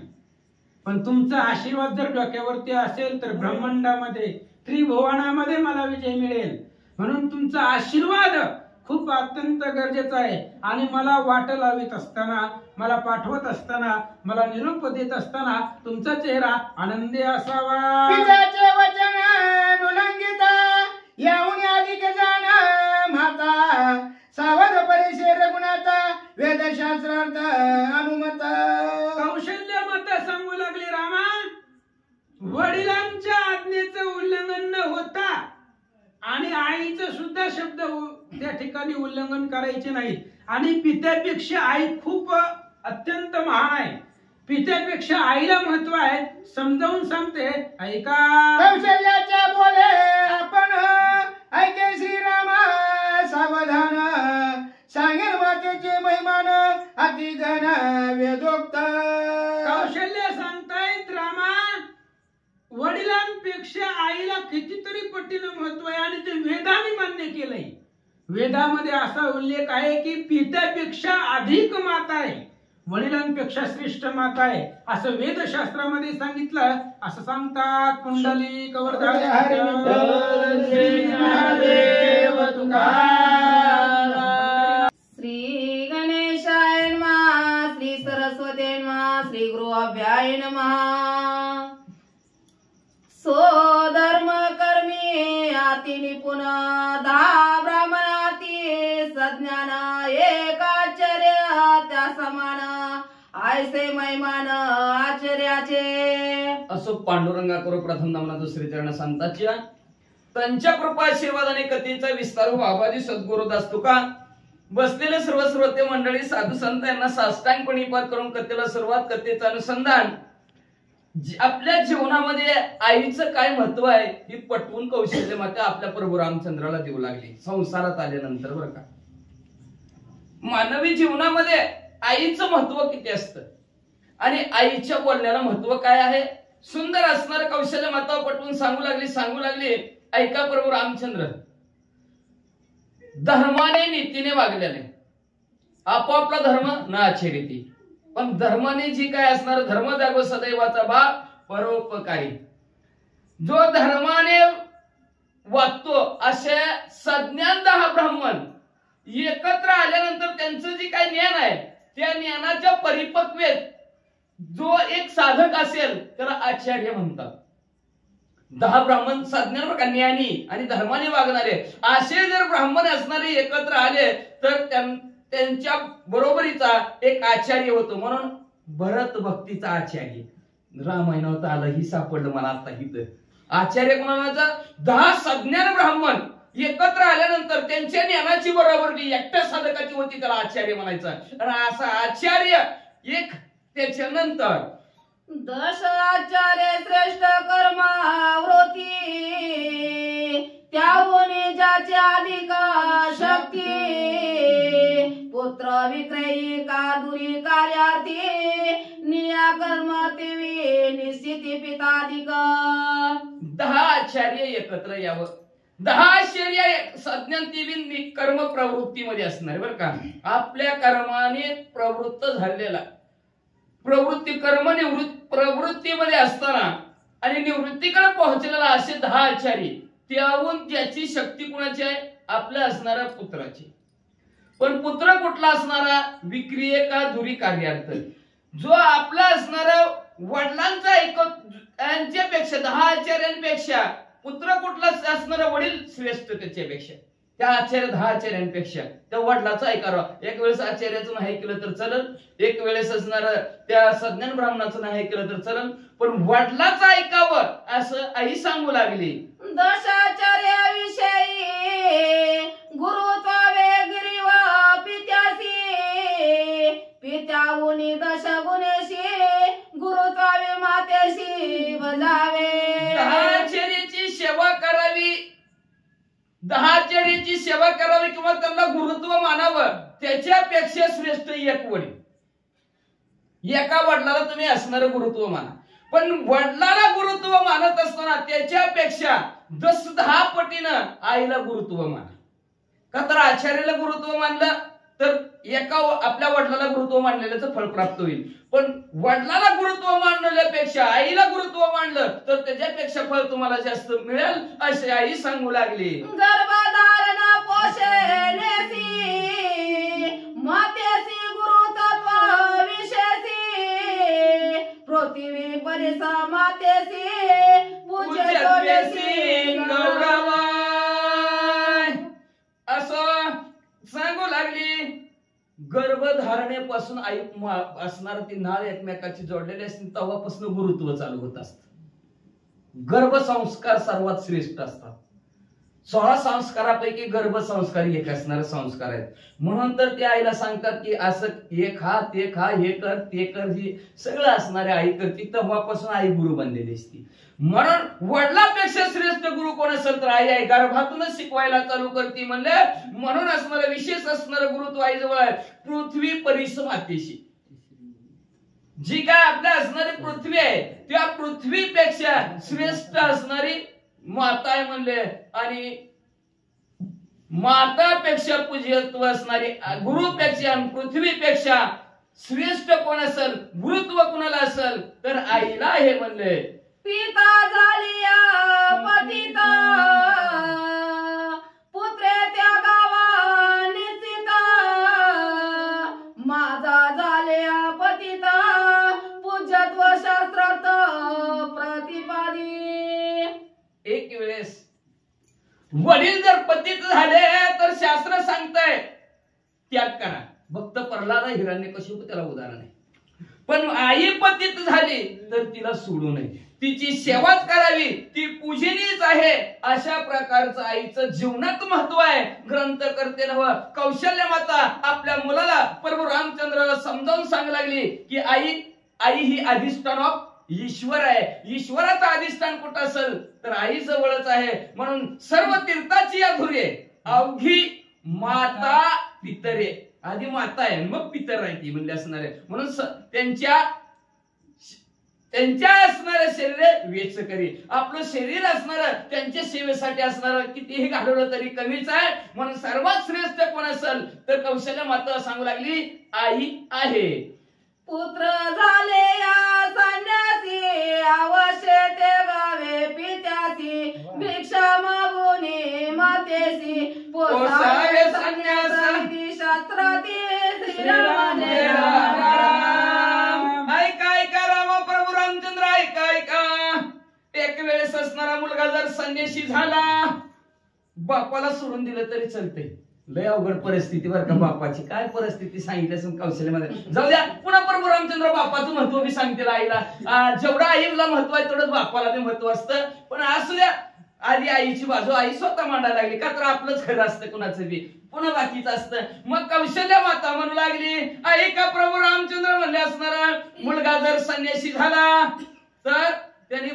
[SPEAKER 3] पण तुमचा आशीर्वाद जर डोक्यावरती असेल तर ब्रह्मांडामध्ये त्रिभुवनामध्ये मला विजय मिळेल. म्हणून तुमचा आशीर्वाद खूप अत्यंत गरजेचा आहे. आणि मला वाट लावित असताना, मला पाठवत असताना, मला निरोप देत असताना तुमचा चेहरा आनंदी असावा.
[SPEAKER 2] पित्याचे वचन उल्लंघिता, याहून अधिक जाण माता, सावध परिशे रघुनाथा, वेदशास्त्रार्थ अनुमत.
[SPEAKER 3] कौशल्य मत सांगू लागले रामा वडिलांच्या आज्ञेचं उल्लंघन न होता आणि आईचं सुद्धा शब्द त्या ठिकाणी उल्लंघन करायचे नाही. आणि पित्यापेक्षा आई खूप अत्यंत महान आहे, पित्यापेक्षा आईला महत्व आहे, समजावून सांगते ऐका.
[SPEAKER 2] कौशल्याच्या बोले आपण ऐके श्रीरामा सावधान, सांगेल मातेचे महिमान अति घन वेदोक्त
[SPEAKER 3] कौशल्य सांगतायत रामा वडिलांपेक्षा आईला कितीतरी पटीनं महत्व आहे आणि ते वेदाने मान्य केलंय. वेदामध्ये असा उल्लेख आहे की पित्यापेक्षा अधिक माता आहे, वडिलांपेक्षा श्रेष्ठ माता आहे असं वेदशास्त्रामध्ये सांगितलं. असं सांगतात कुंडली कवर्धा
[SPEAKER 4] श्री गणेशाय नमः, श्री सरस्वती नमः, श्री गुरुभ्याय नमः. स्वधर्म कर्मी अति निपुण दहा ब्राह्मणाती सज्ञान एकाचार्य त्या समान आयसे महिमान आचार्याचे.
[SPEAKER 5] असो पांडुरंगा करो प्रथम नामना दुसरे चरण संताच्या त्यांच्या कृपा आशीर्वादाने कथेचा विस्तार हो. आबाजी सद्गुरु दास तुका बसलेले सर्व श्रोते मंडळी साधू संत यांना साष्टांगपणे पाठ करून कथेला सुरुवात, कथेचं अनुसंधान, आपल्या जीवनामध्ये आईचं काय महत्व आहे ही पटवून कौशल्य माता आपल्या प्रभू रामचंद्राला देऊ लागली संसारात आल्यानंतर. बरं का, मानवी जीवनामध्ये आईचं महत्व किती असतं आणि आईच्या बोलण्याला महत्व काय आहे सुंदर असणार कौशल्य माता पटवून सांगू लागली. ऐका प्रभू रामचंद्र धर्माने नीतीने वागल्याने आपापला धर्म न आचरिती, पण धर्माने जी काय असणार धर्म जागो सदैवाचा बा परोपकारी. जो धर्माने वागतो असे सज्ञान 10 ब्राह्मण एकत्र आल्यानंतर त्यांचं जे काय ज्ञान आहे त्या ज्ञानाच्या परिपक्वेत जो एक साधक असेल त्याला आचार्य म्हणतात. 10 ब्राह्मण सज्ञान का ज्ञानी आणि धर्माने वागणारे असे जर ब्राह्मण असणारे एकत्र आले तर त्यांच्या बरोबरीचा एक आचार्य होतो. म्हणून भरत भक्तीचा आचार्य रामायणात आलं ही सापडलं मला आता इथं. आचार्य कोणाचा 10 सज्ञान ब्राह्मण एकत्र आल्यानंतर त्यांच्या ज्ञानाची बरोबरी एकट्या साधकाची होती त्याला आचार्य म्हणायचं. आणि असा आचार्य एक त्याच्यानंतर
[SPEAKER 4] 10 आचार्य श्रेष्ठ कर्मावृत्ती त्याहून ज्याची अधिक शक्ती पुत्र विक्रयी का दुरी कार्यार्थी निया कर्म तेवी निश्चिती पिताधिक.
[SPEAKER 5] 10 आचार्य एकत्र यावं. 10 आचार्य सज्ञान तेवी कर्म प्रवृत्तीमध्ये असणार बरं का. आपल्या कर्माने प्रवृत्त झालेला प्रवृत्ती कर्म प्रवृत्तीमध्ये असताना आणि निवृत्तीकडे पोहोचलेला असे 10 आचार्य त्याहून ज्याची शक्ती कुणाची आहे आपल्या असणाऱ्या पुत्राची. पण पुत्र कुठला असणारा विक्रिय का धुरी कार्यार्थ जो आपला असणारा वडिलांचा यांच्यापेक्षा 10 आचार्यांपेक्षा पुत्र कुठला असणारा वडील श्रेष्ठ त्याच्यापेक्षा त्या आचार्य 10 आचार्यांपेक्षा त्या वडिलाचं ऐकावं. एक वेळेस आचार्याचं नाही केलं तर चलन, एक वेळेस असणार त्या सज्ञान ब्राह्मणाचं नाही केलं तर चलन, पण वडिलाचं ऐकावं असं आई सांगू लागली.
[SPEAKER 4] 10 आचार्याविषयी गुरुत्वावे गिरीव पित्यासी पित्याहून 10 गुणेशी गुरुत्वावे मातेशी बजावे.
[SPEAKER 5] 10 आचार्याची सेवा करावी, 10 आचार्याची सेवा करावी किंवा त्यांना गुरुत्व मानावं त्याच्यापेक्षा श्रेष्ठ एक वडील. एका वडिलाला तुम्ही असणारं गुरुत्व माना, पण वडिलाला गुरुत्व मानत असताना त्याच्यापेक्षा 10 पटीनं आईला गुरुत्व माना. का तर आचार्याला गुरुत्व मानलं तर एका आपल्या वडिलाला गुरुत्व मानलेल्याचं फळ प्राप्त होईल, पण वडिलाला गुरुत्व मानण्यापेक्षा आईला गुरुत्व मानलं तर त्याच्यापेक्षा फळ तुम्हाला जास्त मिळेल असे आई सांगू लागली.
[SPEAKER 4] गर्भधारणा पोषेनेसी मातेसी गुरुतत्व विशेषी पृथ्वी परिस मातेसी पूज्यत्वेसी
[SPEAKER 5] गौरवाय असं सांगू लागली. गर्भधारणेपासून आई असणार ती नाळ एकमेकाची जोडलेली असते तेव्हापासून गुरुत्व चालू होत असत. गर्भसंस्कार सर्वात श्रेष्ठ असतात. 16 संस्कारापैकी गर्भसंस्कार एक असणारे संस्कार आहेत. म्हणून तर त्या आईला सांगतात की असं हे खा ते खा हे कर ते कर हे सगळं असणारे आई करते. तेव्हापासून आई गुरु बनलेली असती. म्हणून वडिलापेक्षा श्रेष्ठ गुरु कोण असेल तर आई आहे. गर्भातूनच शिकवायला चालू करते म्हणले. म्हणून असणारं विशेष असणारं गुरुत्व आई जवळ आहे. पृथ्वी परिस मातेशी जी काय आपल्या असणारी पृथ्वी आहे त्या पृथ्वीपेक्षा श्रेष्ठ असणारी माता आहे म्हणले. आणि मातापेक्षा पूज्यत्व असणारी गुरुपेक्षा आणि पृथ्वीपेक्षा श्रेष्ठ कोण असेल, गुरुत्व कोणाला असेल तर आईला हे म्हणले.
[SPEAKER 4] पिता झालिया पतिता पुत्रे त्या गावा निश्चिता माझा झालिया पतिता पूज्यत्व शास्त्रात प्रतिपादी.
[SPEAKER 5] एक वेळेस वडील जर पतित झाले तर शास्त्र सांगतंय त्याग करा. भक्त प्रल्हाद हिरण्यकशिपू त्याला उदाहरण आहे. पण आई पतित झाली तर तिला सोडू नये, तिची सेवाच करावी, ती पूजनीच आहे. अशा प्रकारचं आईचं जीवनात महत्व आहे. ग्रंथ करते नव कौशल्य माता आपल्या मुलाला प्रभू रामचंद्राला समजावून सांगू लागली की आई ही अधिष्ठान ऑफ ईश्वर आहे. ईश्वराचं अधिष्ठान कुठं असेल तर आई जवळच आहे. म्हणून सर्व तीर्थाची अधुरी अवघी माता पितरे. आधी माता आहे मग पितर आहे ती म्हणली असणार आहे. म्हणून त्यांच्या असणाऱ्या शरीर वेच करी. आपलं शरीर असणार त्यांच्या सेवेसाठी असणार कितीही घालवलं तरी कमीच आहे. म्हणून सर्वात श्रेष्ठ कोण असेल तर कौशल्य माता सांगू लागली आई आहे.
[SPEAKER 4] पुत्र झाले या संन्यासी अवश्य ते गावे पित्यासी भिक्षा मागुनी मातेसी पोसावे संन्यासी शास्त्राती श्रीराम जय राम.
[SPEAKER 5] ऐका रामा प्रभू रामचंद्र ऐका. एक वेळेस असणारा मुलगा जर संन्यासी झाला बापाला सोडून दिलं तरी चालतंय. लय अवघड परिस्थिती बरं का बापाची. काय परिस्थिती सांगितलं कौशल्यामध्ये जाऊ द्या. पुन्हा प्रभू रामचंद्र बापाचं महत्व मी सांगते आईला. जेवढं आईला महत्व आहे तेवढंच बापाला बी महत्व असतं. पण असू द्या आधी आईची बाजू आई स्वतः मांडायला लागली का तर आपलंच खरं असतं कुणाचं बी पुन्हा बाकीचं असतं. मग कौशल्य माता म्हणू लागली ऐका प्रभू रामचंद्र म्हणले असणारा मुलगा जर संन्यासी झाला तर त्याने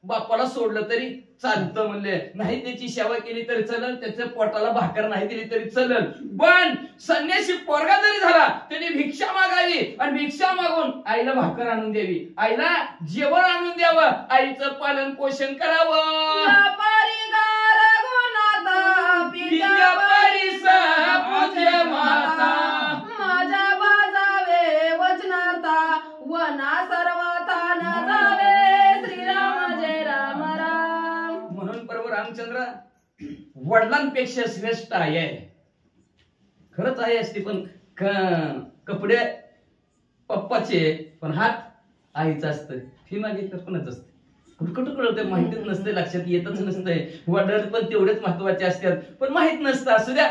[SPEAKER 5] बापाला सोडलं तरी चालतं म्हणले. नाही त्याची सेवा केली तरी चालेल, त्याच्या पोटाला भाकर नाही दिली तरी चालेल. पण संन्यासी पोरगा जरी झाला त्याने भिक्षा मागावी आणि भिक्षा मागून आईला भाकर आणून द्यावी, आईला जेवण आणून द्यावं, आईचं पालन पोषण करावं.
[SPEAKER 4] माझ्या बाजावे वचनार्था वना सर्वथा न जावे. श्रीराम जय राम राम.
[SPEAKER 5] म्हणून प्रभू रामचंद्र वडिलांपेक्षा श्रेष्ठ आहे. खरंच आहे असते पण कपडे पप्पाचे पण हात आईचा असतं. ही मागे कोणाच असते कुठं कळतं माहितीच नसते, लक्षात येतच नसतंय. वडील पण तेवढेच महत्वाचे असतात पण माहित नसतं. असू द्या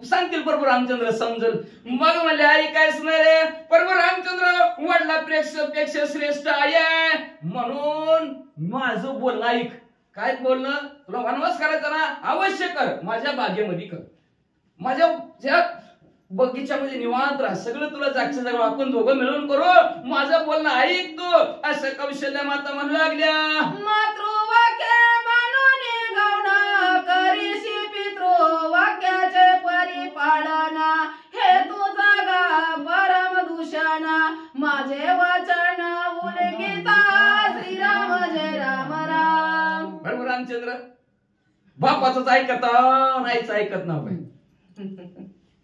[SPEAKER 5] सांगतील प्रभू रामचंद्र समजल. मग म्हणले आई काय असणार प्रभू रामचंद्र वडिलांपेक्षा श्रेष्ठ आहे. म्हणून माझं बोलणं ऐक. काय बोलणं तुला वनवास करायचा ना अवश्य कर, माझ्या बागेमध्ये कर, माझ्या बगीच्यामध्ये निवांत राहा, सगळं तुला जागच्या जागा आपण दोघं मिळून करू, माझं बोलणं ऐक तू. असं कौशल्य माता म्हणू लागल्या.
[SPEAKER 4] मातृवाक्य म्हणून गौण करीशी पितृवाक्याचे परिपालना हे तुझा गा परम दूषणा माझे वचन उल्लेखिता. श्रीराम जय राम राम.
[SPEAKER 5] बरोबर रामचंद्र बापाचंच ऐकत नाहीच ऐकत नव्हतं.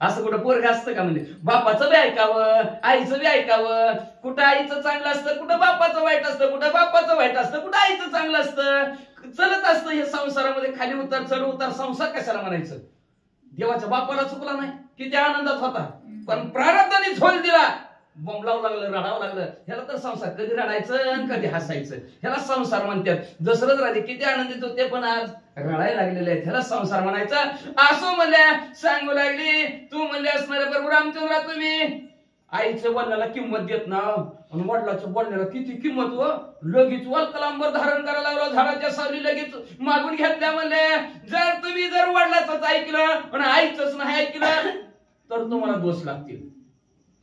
[SPEAKER 5] असं कुठं पोरग असतं का? म्हणजे बापाचं बी ऐकावं आईचं बी ऐकावं. कुठं आईचं चांगलं असतं कुठं बापाचं वाईट असतं, कुठं बापाचं वाईट असतं कुठं आईचं चांगलं असतं. चलत असतं हे संसारामध्ये खाली उतार चढ उतार. संसार कशाला म्हणायचं? देवाच्या बापाला चुकला नाही किती आनंदात होता पण प्रारब्धाने झोल दिला, बोंबलावं लागलं रडावं लागलं. ह्याला तर संसार कधी रडायचं आणि कधी हसायचं ह्याला संसार म्हणतात. दशरथ राजे किती आनंदित होते पण आज रडायला लागलेले आहेत, ह्याला संसार म्हणायचं. असो म्हणल्या सांगू लागली तू म्हणले असणारे प्रभू रामचंद्र तुम्ही आईच्या बोलण्याला किंमत देत ना आणि वडिलाच्या बोलण्याला किती किंमत व लगेच वल्कलांबर धारण करायला लागलो, झाडाच्या सावली लगेच मागून घेतल्या. म्हणले जर वडिलाचंच ऐकलं आणि आईचंच नाही ऐकलं तर तुम्हाला दोष लागतील,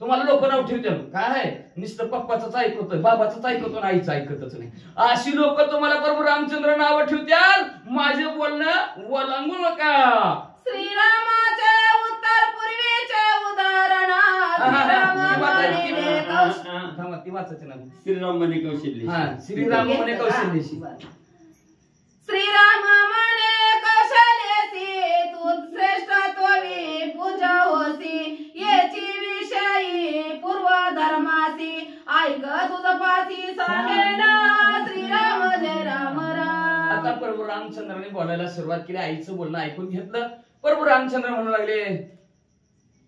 [SPEAKER 5] तुम्हाला लोक नाव ठेवतील. काय नुसतं पप्पाच ऐकतोय बाबाच ऐकतो आणि आईचं ऐकतच नाही. अशी लोक तुम्हाला प्रभू रामचंद्र नाव ठेवत्याल. माझे बोलणं वलांगू नका.
[SPEAKER 4] श्रीरामाचे उत्तर पूर्वीचे उदाहरण म्हणे
[SPEAKER 5] थांबा ती वाचायची ना.
[SPEAKER 6] श्रीराम म्हणे कौशल्य.
[SPEAKER 5] हा श्रीराम म्हणे कौशल्यशी.
[SPEAKER 4] श्रीराम म्हणे कौशल्यसी तू श्रेष्ठत्ववी पूजा होसी याची विषयी पूर्व धर्मासी ऐक तुझ पासी सांगेन श्रीराम जय राम राम.
[SPEAKER 5] आता प्रभू रामचंद्राने बोलायला सुरुवात केली. आईचं बोलणं ऐकून घेतलं. प्रभू रामचंद्र म्हणू लागले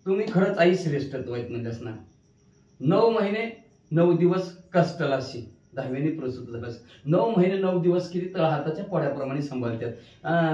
[SPEAKER 5] तुम्ही खरंच आई श्रेष्ठत्व आहेत म्हणजे असणार. 9 महिने 9 दिवस कष्टलाशी 10व्याने प्रसूत झालास. 9 महिने 9 दिवस किती तळ हाताच्या पोळ्याप्रमाणे सांभाळतात.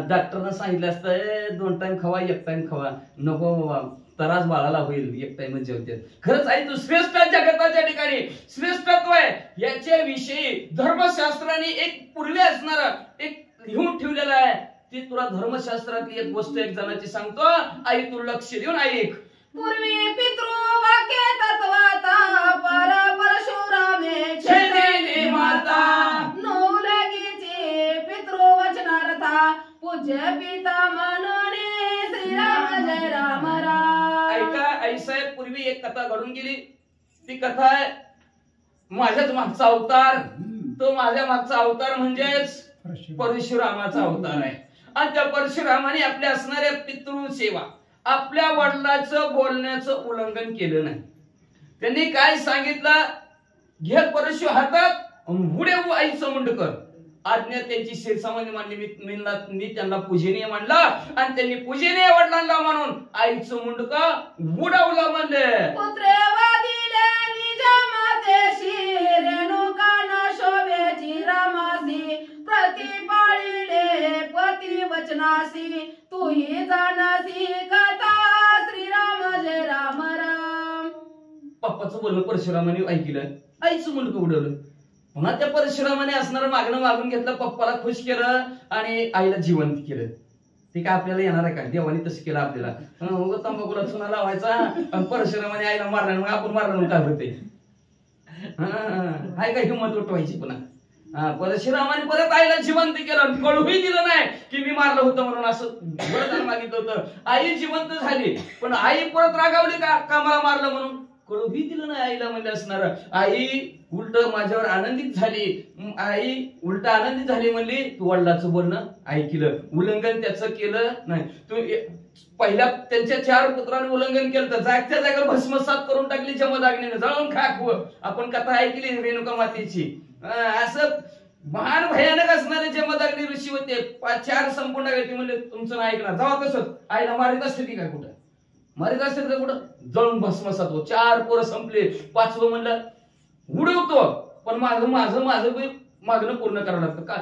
[SPEAKER 5] डॉक्टरनं सांगितलं असतं 2 टाइम खावा 1 टाइम खावा. नको बाबा तरास बाळाला होईल 1 टाइम जेवतात. खरंच आई तू श्रेष्ठ जगताच्या ठिकाणी श्रेष्ठत्व आहे. याच्या विषयी धर्मशास्त्राने एक पूर्वी असणार एक लिहून ठेवलेलं आहे. ती तुला धर्मशास्त्रातली एक गोष्ट एक जणाची सांगतो. आई तू लक्ष देऊन ऐक.
[SPEAKER 4] पूर्वी पितृ वाक्य तत्वाता पर परशुरामे
[SPEAKER 5] छेदिली माता.
[SPEAKER 4] नऊ लगीचे पितृ वचनार्था पूज्य पिता म्हणून श्रीराम जय राम राम.
[SPEAKER 5] ऐका आई साहेब पूर्वी एक कथा घडून गेली. ती कथा आहे माझ्याच मागचा अवतार. तो माझ्या मागचा अवतार म्हणजेच परशुरामाचा अवतार आहे. आणि त्या परशुरामाने आपल्या असणाऱ्या पितृ सेवा आपल्या वडिलांचं बोलण्याचं उल्लंघन केलं नाही. त्यांनी काय सांगितलं घे परशु हातात पुढे आईचं मुंड कर. आज्ञा त्यांची शिरसामान्य मानली. मी त्यांना पूजनीय मानला आणि त्यांनी पूजनीय वडिलांना म्हणून आईचं मुंडका उडवलं म्हणले.
[SPEAKER 4] पुत्रवादिले निज मातेशी रेणुका न शोभेची रामासी प्रतिपाळिले पती वचनासी तूही जाणसी कथा श्रीराम जय राम राम.
[SPEAKER 5] पप्पाचं बोलणं परशुरामाने ऐकलं. आईचं मुंडकं उडवलं. पुन्हा त्या परशुरामाने असणारं मागणं मागून घेतलं. पप्पाला खुश केलं आणि आईला जिवंत केलं. ते काय आपल्याला येणार आहे का? देवाने तसं केलं आपल्याला. तंबाखूला चुना लावायचा परशुरामाने आईला मारला मग आपण मारला म्हणून काय होते. हाय का हिंमत उठवायची पुन्हा. परशुरामाने परत आईला जिवंत केलं. कळूही दिलं नाही की मी मारलं होतं म्हणून असं वरदान मागितलं होतं. आई जिवंत झाली पण आई परत रागावली का मला मारलं म्हणून. कळूही दिलं नाही आईला म्हणजे असणार. आई उलट माझ्यावर आनंदित झाली. आई उलट आनंदित झाली म्हणली तू वडिलाचं बोलणं ऐकलं. उल्लंघन त्याचं केलं नाही. तू पहिल्या त्यांच्या 4 पुत्रांनी उल्लंघन केलं तर जागच्या जागेवर भस्मसात करून टाकली जमदाग्नीने जळून खाक. आपण कथा ऐकली रेणुका मातेची. असं महान भयानक असणारे जमदाग्नी ऋषी होते. 4 संपूर्ण व्यक्ती म्हणले तुमचं नाही ऐकणार. जावा कसं आईला मारित असते ती काय कुठं मारित असते का कुठं जळून भस्मसात हो. 4 पोरं संपले. 5वं म्हणलं उडवतो पण माझं मागणं पूर्ण करावं लागतं. का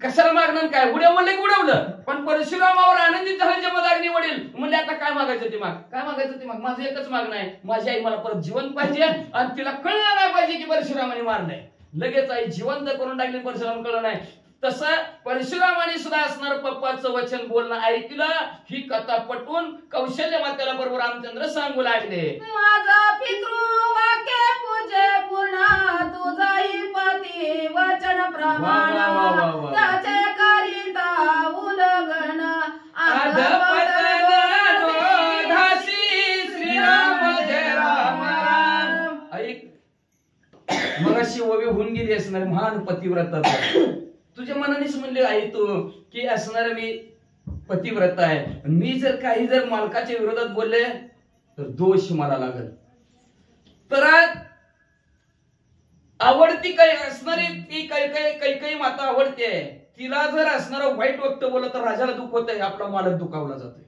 [SPEAKER 5] कशाला मागणं काय उडव म्हणलं की उडवलं. पण परशुरामावर आनंदित झाले जमदाग्नी वडील म्हणले आता काय मागायचं ते माग. काय मागायचं ते माग. माझं एकच मागणं आहे माझी आई मला परत जिवंत पाहिजे आणि तिला कळलं नाही पाहिजे की परशुरामाने मारलंय. लगेच आई जिवंत करून टाकली. परशुराम कळलं नाही. तसं परशुरामाने सुद्धा असणार पप्पाचं वचन बोलणं ऐकलं. ही कथा पटवून कौशल्य मातेला बरोबर रामचंद्र सांगू लागले.
[SPEAKER 4] माझा पितृ वाक्य पूजे पुन्हा तुझाही पती वचन प्रमाण त्याचे करिता उल्लंघन
[SPEAKER 5] श्रीराम जय राम राम. ऐक मगाशी ओवी होऊन गेली असणार महान पतिव्रता. तुझ्या मनानेच म्हणले आई तू की असणार मी पतिव्रत आहे. मी जर मालकाच्या विरोधात बोलले तर दोष मला लागल. तर आवडती काही असणारी ती काही माता आवडते. तिला जर असणारं वाईट वक्त बोललं तर राजाला दुःख होतंय. आपला मालक दुखावला जातोय.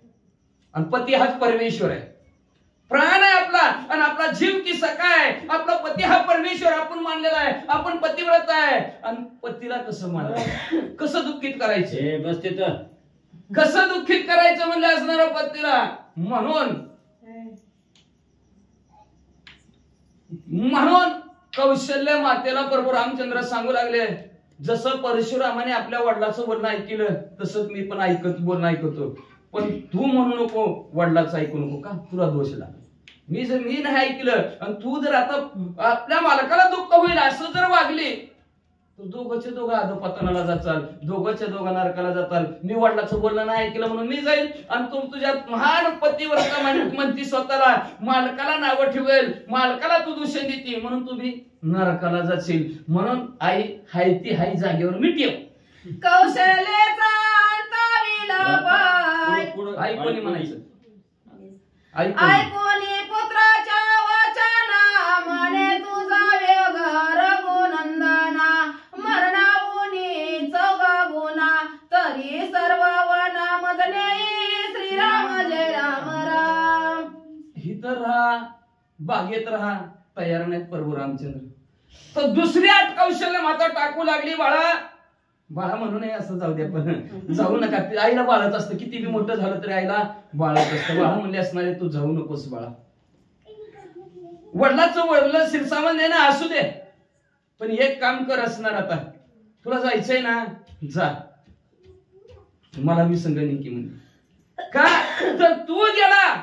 [SPEAKER 5] आणि पती हाच परमेश्वर आहे. प्राण आहे आपला आणि आपला जीव की सखा आहे. आपला पती हा परमेश्वर आपण मानलेला आहे. आपण पतिव्रत आहे. आणि पतीला कसं मानायचं कसं दुःखित करायचे
[SPEAKER 6] बस तिथं
[SPEAKER 5] कसं दुःखित करायचं म्हणलं असणाऱ्या पतीला. म्हणून कौशल्य मातेला प्रभू रामचंद्र सांगू लागले जसं परशुरामाने आपल्या वडिलाचं बोलणं ऐकलं तसंच मी पण बोलणं ऐकतो. पण तू म्हणू नको वडिलाचं ऐकू नको का तुला दोष लागला. मी नाही ऐकलं आणि तू जर आता आपल्या मालकाला दुःख होईल असं जर वागली तर तू दोघंचे दोघं अधोपतनाला जाचाल, दोघंच्या दोघा नरकाला जाताल. मी वडिलाचं बोलणं नाही ऐकलं म्हणून मी जाईल आणि तू तुझ्या महान पतीवर म्हणती स्वतःला, मालकाला नावं ठेवेल, मालकाला तू दूषण देते म्हणून तू बी नरकाला जाशील. म्हणून आई हाय ती हाय जागेवर मिटेव.
[SPEAKER 4] कौशल्याचा अंताविलंबाय.
[SPEAKER 5] आई कोणी म्हणायचं? आई
[SPEAKER 4] ऐकोनी पुत्राच्या वचना म्हणे तुझा वेग रघुनंदना. मरणाऊनी चौगा गुना तरी सर्व वना मधले श्रीराम जय राम राम.
[SPEAKER 5] इथं राहा, बागेत राहा, तयार नाहीत प्रभू रामचंद्र. तर दुसरी आठ कौशल्य माता टाकू लागली. बाळा बाळा म्हणू नये असं जाऊ द्या, पण जाऊ नका. आईला बाळत असतं, किती बी मोठं झालं तरी आईला बाळत असतं. बाळा म्हणले असणारे तू जाऊ नकोस बाळा. वडिलाचं वडलं शिरसामान्य ना असू दे, पण एक काम कर असणार, आता तुला जायचंय ना जा, मला मी संग निकी म्हणजे का तर तू गेला.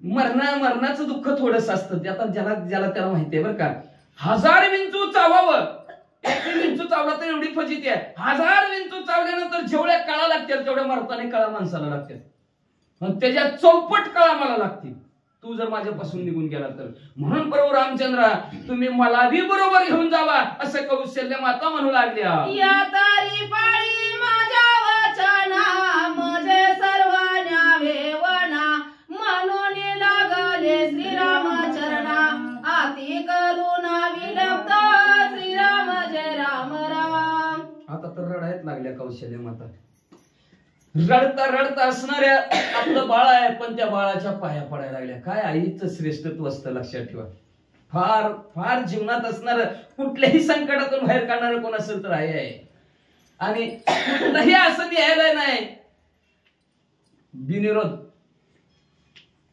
[SPEAKER 5] मरणाचं दुःख थोडस असतं, आता ज्याला त्याला माहितीये बरं का. 1000 विंचू चावावं, एक विंचू चावला तर एवढी फजिती आहे. 1000 विंचू चावल्यानंतर जेवढ्या कळा लागतील तेवढ्या मरताने कळा माणसाला लागतील, त्याच्या चौपट कळा मला लागतील तू जर माझ्यापासून निघून गेला तर. म्हणून प्रभू रामचंद्र तुम्ही मला बी बरोबर घेऊन जावा असं कौशल्य माता म्हणू लागल्या.
[SPEAKER 4] या तारी पाळी माझ्या वचना मजे सर्व न्यावे वना. म्हणून लागले श्रीराम चरणा आती करुणा विलंब श्रीराम जय राम राम.
[SPEAKER 5] आता तर रडायला लागल्या कौशल्य माता. रडता रडता असणाऱ्या आपलं बाळ आहे, पण त्या बाळाच्या पाया पडायला लागल्या. काय आईचं श्रेष्ठत्व असतं लक्षात ठेवा. फार फार जीवनात असणार कुठल्याही संकटातून बाहेर काढणार कोण असेल तर आई आहे. आणि कुठलंही असं द्यायला नाही, बिनविरोध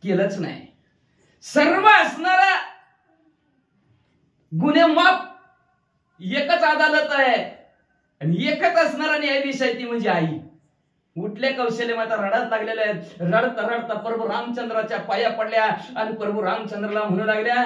[SPEAKER 5] केलंच नाही. सर्व असणारा गुन्हे माफ एकच अदालत आहे आणि एकच असणारा न्यायाधीश आहे, ती म्हणजे आई. उठल्या कौशल्य माता रडत लागलेल्या आहेत. रडता रडता प्रभू रामचंद्राच्या पाया पडल्या आणि प्रभू रामचंद्राला म्हणू लागल्या,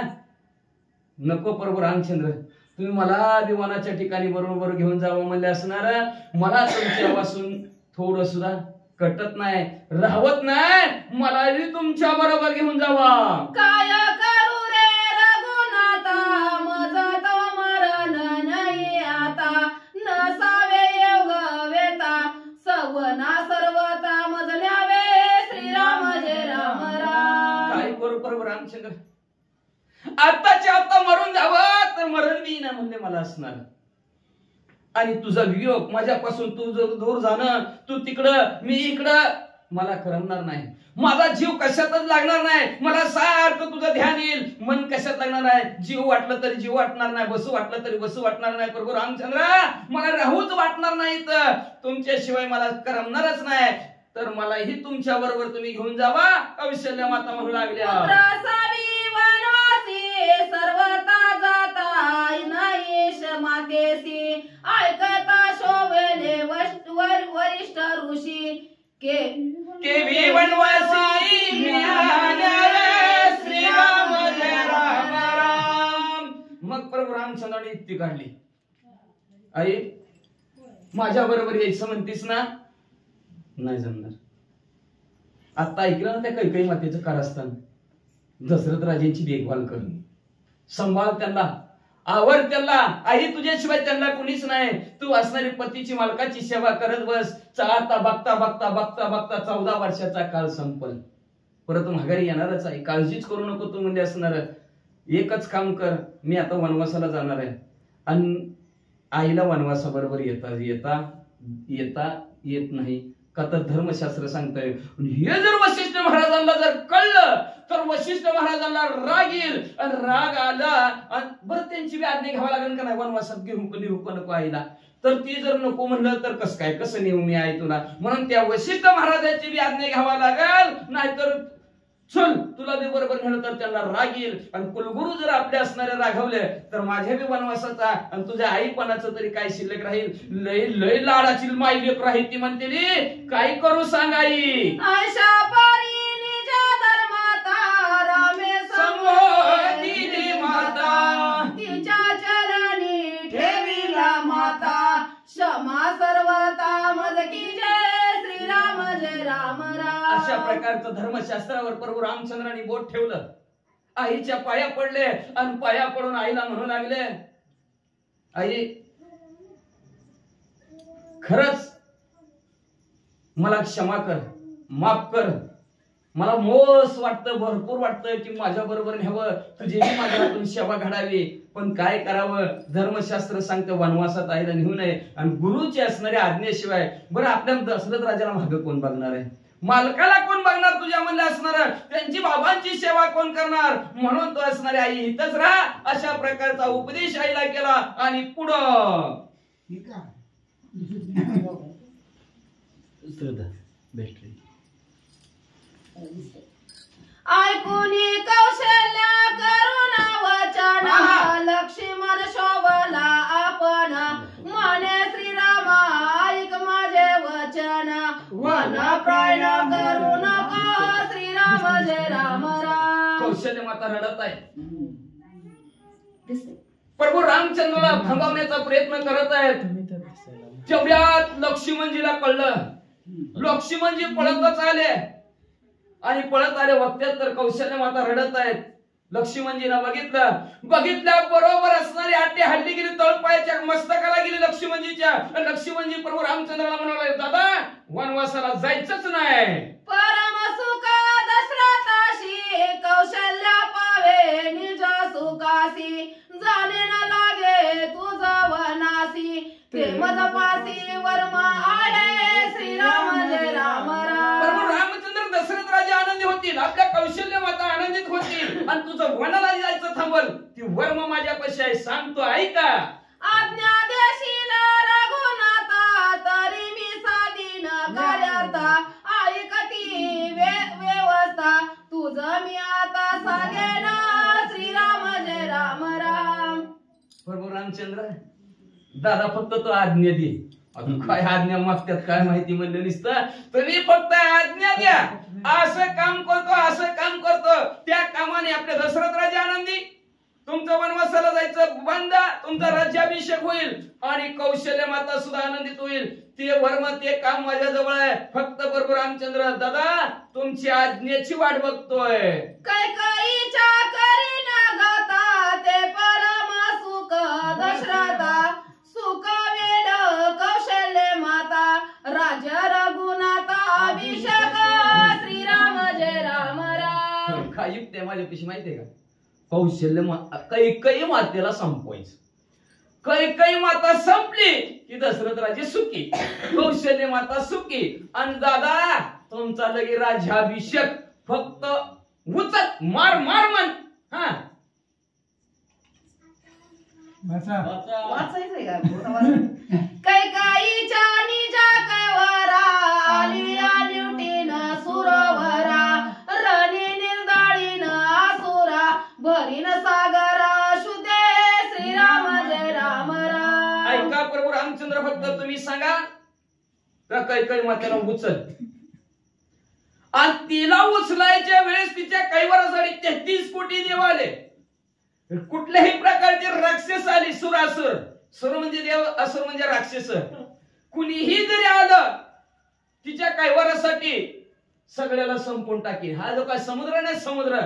[SPEAKER 5] नको प्रभू रामचंद्र, तुम्ही मला विमानाच्या ठिकाणी बरोबर घेऊन जावं म्हणले असणार. मला तुमच्यापासून थोडं सुद्धा कटत नाही, राहवत नाही, मलाही तुमच्या बरोबर घेऊन जावा.
[SPEAKER 4] काय करू रे रघुनाथा मज तो मरण नाही आता. नसावे योग वेता सवना सर्वता मजल्यावे श्रीराम जय राम राम.
[SPEAKER 5] काय करू प्रभू रामचंद्र, आताच्या आता मरून जावं तर मरण बी ना म्हणले मला असणार. आणि तुझा वियोग माझ्यापासून तू दूर जाणं, तू तिकडं मी इकडं, मला करमणार नाही. माझा जीव कशातच लागणार नाही. मला सारखं तुझं ध्यान येईल. मन कशात लागणार नाही. जीव वाटलं तरी जीव वाटणार नाही, बसू वाटलं तरी बसू वाटणार नाही. प्रभू रामचंद्र मला राहूच वाटणार नाही, तर तुमच्याशिवाय मला करमणारच नाही. तर मलाही तुमच्या बरोबर तुम्ही घेऊन जावा कौशल्य माता म्हणू लागल्या.
[SPEAKER 4] सर्वता जाता नाहीश मातेसी ऐकता शोभले वरिष्ठ ऋषी
[SPEAKER 5] के वनवासी श्रीराम जय राम राम. मग प्रभू रामचंद्राने युक्ती काढली. आई माझ्या बरोबर यायचं म्हणतीस ना, नाही जमणार. आता ऐकलं ना त्या कैकेयी मातेचं कारस्थान. दशरथ राजांची देखभाल कर, सांभाळ त्यांना, आवर त्यांना. आई तुझ्याशिवाय त्यांना कुणीच नाही. तू असणारी पतीची मालकाची सेवा करत बस. आता बघता बघता बघता बघता 14 वर्षाचा काळ संपल. परत माघारी येणारच आहे, काळजीच करू नको तू म्हणजे असणार. एकच काम कर, मी आता वनवासाला जाणार आहे आणि आईला वनवासाबरोबर येता येता येता येत नाही का तर धर्मशास्त्र सांगतंय. हे जर वशिष्ठ महाराजांना जर कळलं तर वशिष्ठ महाराजांना राग येईल आणि राग आला बरं त्यांची बी आज्ञा घ्यावा लागेल का नाही वनवासात घेऊ नको आईला. तर ती जर नको म्हणलं तर कसं नेऊ मी आई तुला. म्हणून त्या वशिष्ठ महाराजांची बी आज्ञा घ्यावा लागेल, नाहीतर चल तुला बी बरोबर नेलं तर त्यांना राग येईल. आणि कुलगुरू जर आपले असणारे रागवले तर माझ्या बी वनवासाचा आणि तुझ्या आईपणाचं तरी काय शिल्लक राहील. लय लय लाडाची माई लेक राहील ती म्हणते, काय करू सांग आई.
[SPEAKER 4] आशा पारी निजा धर्माता रामे
[SPEAKER 5] संबोधिनी माता
[SPEAKER 4] तिच्या चरणी ठेविला
[SPEAKER 5] प्रकारचं धर्मशास्त्रावर प्रभू रामचंद्रांनी बोट ठेवलं. आईच्या पाया पडले आणि पाया पडून आईला म्हणू लागले, आई खरंच मला क्षमा कर, माफ कर. मला मोस वाटतं, भरपूर वाटतं की माझ्या बरोबर न्यावं, तुझी माझ्या हातून सेवा घडावी. पण काय करावं, धर्मशास्त्र सांगतं वनवासात आईला नेऊ नये. आणि गुरुची असणाऱ्या आज्ञेशिवाय बरं आपल्या दशरथ राजाला मागं कोण बघणार आहे, मालकाला कोण बघणार, तुझ्या म्हणले असणार त्यांची बाबांची सेवा कोण करणार. म्हणून तो असणारी आई इथंच राहा, अशा प्रकारचा उपदेश आईला केला. आणि पुढं
[SPEAKER 4] ऐकुनी कौशल्या करुणा वचन लक्ष्मण शोभला आपण म्हणे श्रीराम ऐक माझे वचन वन प्राण करू नका श्रीराम जय राम राम.
[SPEAKER 5] कौशल्य माता रडत आहे. प्रभू रामचंद्राला थांबवण्याचा प्रयत्न करत आहेत. तेवढ्यात लक्ष्मणजीला कळलं. लक्ष्मणजी पळतच आले आणि पळत आले बघतात तर कौशल्य माता रडत आहेत. लक्ष्मणजीला बघितल्या बरोबर असणारी आटी हल्ली गेली, तळपायाच्या मस्तकाला गेली लक्ष्मणजीच्या. लक्ष्मणजी प्रभू रामचंद्राला म्हणाले, दादा वनवासाला जायचंच नाही.
[SPEAKER 4] परम सुख दशरथाशी कौशल्या पावे निज सुखासी जाणे न लागे तुझा वनासी ते मदपासी वर्म आले श्रीराम जय राम राम.
[SPEAKER 5] प्रभू रामचंद्र दशरथ राजा आनंदी होतील, आपल्या कौशल्य माता आनंदित होतील आणि तुझं वनाला जायचं थांबल. ती वर्म माझ्यापाशी आहे, सांगतो ऐका.
[SPEAKER 4] आज्ञा देशील रघुनाथा तरी मी साधीन कार्यार्था ऐकती व्यवस्था तुझं मी आता सांगेन श्रीराम जय राम राम.
[SPEAKER 5] प्रभू रामचंद्र दादा फक्त तो आज्ञा दे. अजून काय आज्ञा मागतात काय माहिती म्हणलं नुसतं, तुम्ही फक्त आज्ञा द्या, असं काम करतो असं काम करतो. त्या कामाने आपले दशरथ राजा आनंदी, तुमचं वनवासाला जायचं बंद, तुमचा राज्याभिषेक होईल आणि कौशल्य माता सुद्धा आनंदित होईल. ते वर्म ते काम माझ्या जवळ आहे. फक्त प्रभू रामचंद्र दादा तुमची आज्ञेची वाट बघतोय.
[SPEAKER 4] कैकेयीच्या करी न गाता ते परम सुख दशरथा सुख वेल कौशल्य माता राज रघुनाथा अभिषेक श्रीराम जय राम राम.
[SPEAKER 5] काय युक्त आहे माझ्यापाशी माहितीये का, कौशल्य कैकेयी मातेला संपवायचं. कैकेयी माता संपली की दशरथ राजे सुखी, कौशल्य माता सुखी आणि दादा तुमचा लगे राज्याभिषेक. फक्त उचक मार मार म्हण. हा
[SPEAKER 4] कैकेयीच्या निजा कैवरा आली आलिवटीन सुरवरा रणी निर्दाळीन आसुरा भरीन सागरा शुद्धे श्रीराम जय राम राम.
[SPEAKER 5] ऐका प्रभू रामचंद्र फक्त तुम्ही सांगा का कैकेयी मातेला उचल. आणि तिला उचलायच्या वेळेस तिच्या कैवारासाठी 33 कोटी देव आले. कुठल्याही प्रकारचे राक्षस आली, सुरासुर, सुर म्हणजे देव, असुर म्हणजे राक्षस, कुणीही जरी आलं तिच्या कैवारासाठी सगळ्याला संपून टाकेल. हा जो काय समुद्र नाही, समुद्र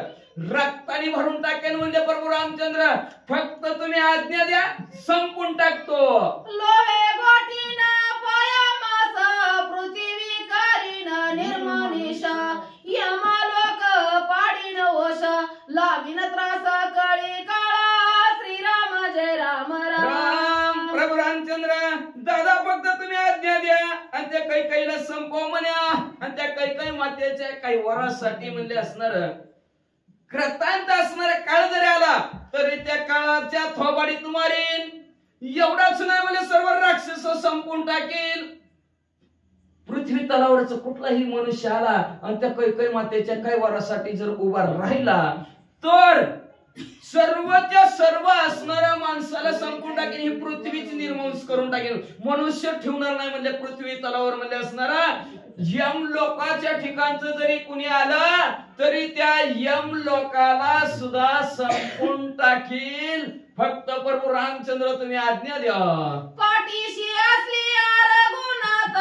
[SPEAKER 5] रक्ताने भरून टाकेल. म्हणजे प्रभू रामचंद्र फक्त तुम्ही आज्ञा द्या, संपून टाकतो.
[SPEAKER 4] लोहे गोटीन पयामास पृथ्वी करीन निर्मनिश यमलोक पाडीन वश लावीन त्रास कळी काळा श्रीराम जय राम राम.
[SPEAKER 5] प्रभू रामचंद्र दादा फक्त तुम्ही आज्ञा द्या आणि त्या कैकेयीला संपव म्हणा. आणि त्या कैकेयी मातेच्या काही वरासाठी म्हणले असणार कृतांत असणारा काळ जरी आला तरी त्या काळाच्या थोबाडीत मारीन. एवढाच नाही म्हणजे सर्व राक्षस संपून टाकेल. पृथ्वी तलावरच कुठलाही मनुष्य आला आणि त्या कैकेयी मातेच्या काही वरासाठी जर उभा राहिला तर सर्वच्या सर्व असणाऱ्या माणसाला संपून टाकेल. ही पृथ्वीची निर्मंस करून टाकेल. मनुष्य ठेवणार नाही म्हणजे पृथ्वी तलावर म्हणजे असणारा यम लोकाच्या ठिकाणचं जरी कुणी आलं तरी त्या यम लोकाला सुद्धा संपून टाकील. फक्त प्रभू रामचंद्र तुम्ही आज्ञा द्या.
[SPEAKER 4] पाठीशी असली रघुनाथ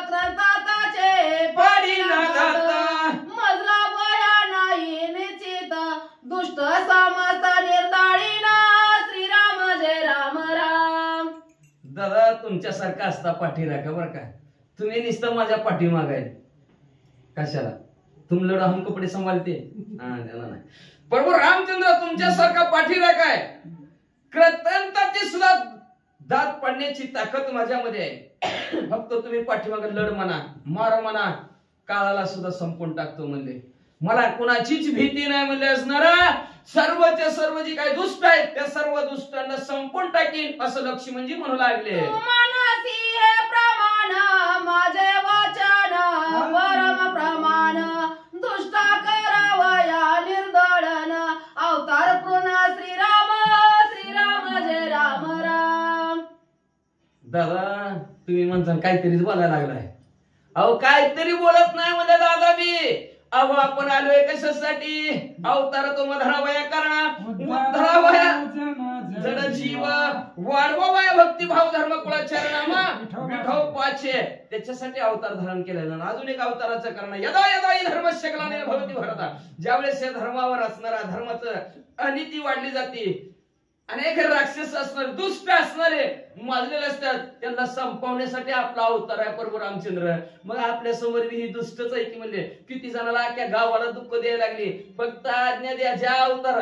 [SPEAKER 4] कृताताचे
[SPEAKER 5] पाडी न जाता तुमच्यासारखा असता पाठीराखा बरं का. तुम्ही नुसतं माझ्या पाठीमागाय कशाला, तुम लढा हम कपडे सांभाळते नाही. प्रभू रामचंद्र तुमच्यासारखा पाठीराखा आहे. कृतज्ञताची सुद्धा दात पडण्याची ताकद माझ्यामध्ये आहे. फक्त तुम्ही पाठीमागे लढ म्हणा, मार म्हणा, काळाला सुद्धा संपून टाकतो म्हणले. मला कुणाचीच भीती नाही म्हणले असणारा सर्वचे सर्व जी काही दुष्ट आहेत त्या सर्व दुष्टांना संपून टाकीन असं लक्ष्मणजी म्हणू लागले.
[SPEAKER 4] मनसी हे प्रमाण माझे वचन परम प्रमाण दुष्टा करावया निर्दळन अवतार पुन्हा श्रीराम श्रीराम जय राम राम.
[SPEAKER 5] दादा तुम्ही म्हणता काहीतरीच बोलायला लागलाय. अहो काहीतरी बोलत नाही म्हणजे दादा मी. अहो आपण आलोय कशासाठी, अवतार तो मधरावया करणा उद्धरावया जड जीव वाढवावया भक्तिभाव धर्म कुळाचरणामा विठो पाचे त्याच्यासाठी अवतार धारण केलेला. अजून एक अवताराचं करणं यदा यदा धर्मस्य ग्लानिर् भवति भारत. ज्यावेळेस या धर्मावर असणारा धर्माचं अनिती वाढली जाते, अनेक राक्षस असणारे दुष्ट असणारे माजलेले असतात, त्यांना संपवण्यासाठी आपला अवतार आहे प्रभू रामचंद्र. मग आपल्या समोर ही दुष्टच आहे की म्हणजे किती जणाला अख्ख्या गावाला दुःख द्यायला लागली. फक्त आज्ञा द्या ज्या अवतार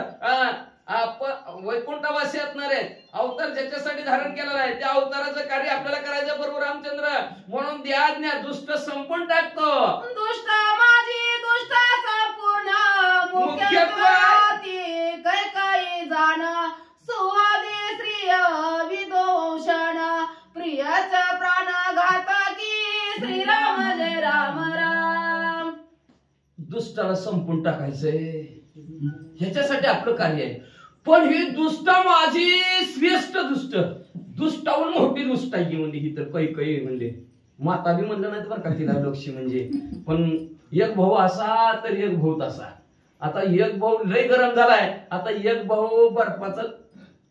[SPEAKER 5] आपण वैकुंठवासी असणार आहेत, अवतार ज्याच्यासाठी धारण केलेला आहे त्या अवताराचं कार्य आपल्याला करायचं प्रभू रामचंद्र. म्हणून द्या आज्ञा, दुष्ट संपून टाकतो.
[SPEAKER 4] दुष्ट माझी दुष्ट संपूर्ण मुख्यत्व काही काही जाण सुहादे श्रिय विदोषण प्रियच प्राणघातकी श्रीराम जय राम राम.
[SPEAKER 5] दुष्टाला संपून टाकायचंय ह्याच्यासाठी आपलं कार्य आहे. पण ही दुष्ट माझी श्रेष्ठ दुष्ट, दुष्टाहून मोठी दुष्ट आहे म्हणजे ही तर काही म्हणजे माता बी म्हणलं नाही बरं का तिला लक्ष्मी म्हणजे. पण एक भाऊ असा तर एक भाऊ तसा. आता एक भाऊ लय गरम झालाय, आता एक भाऊ बर्फाचं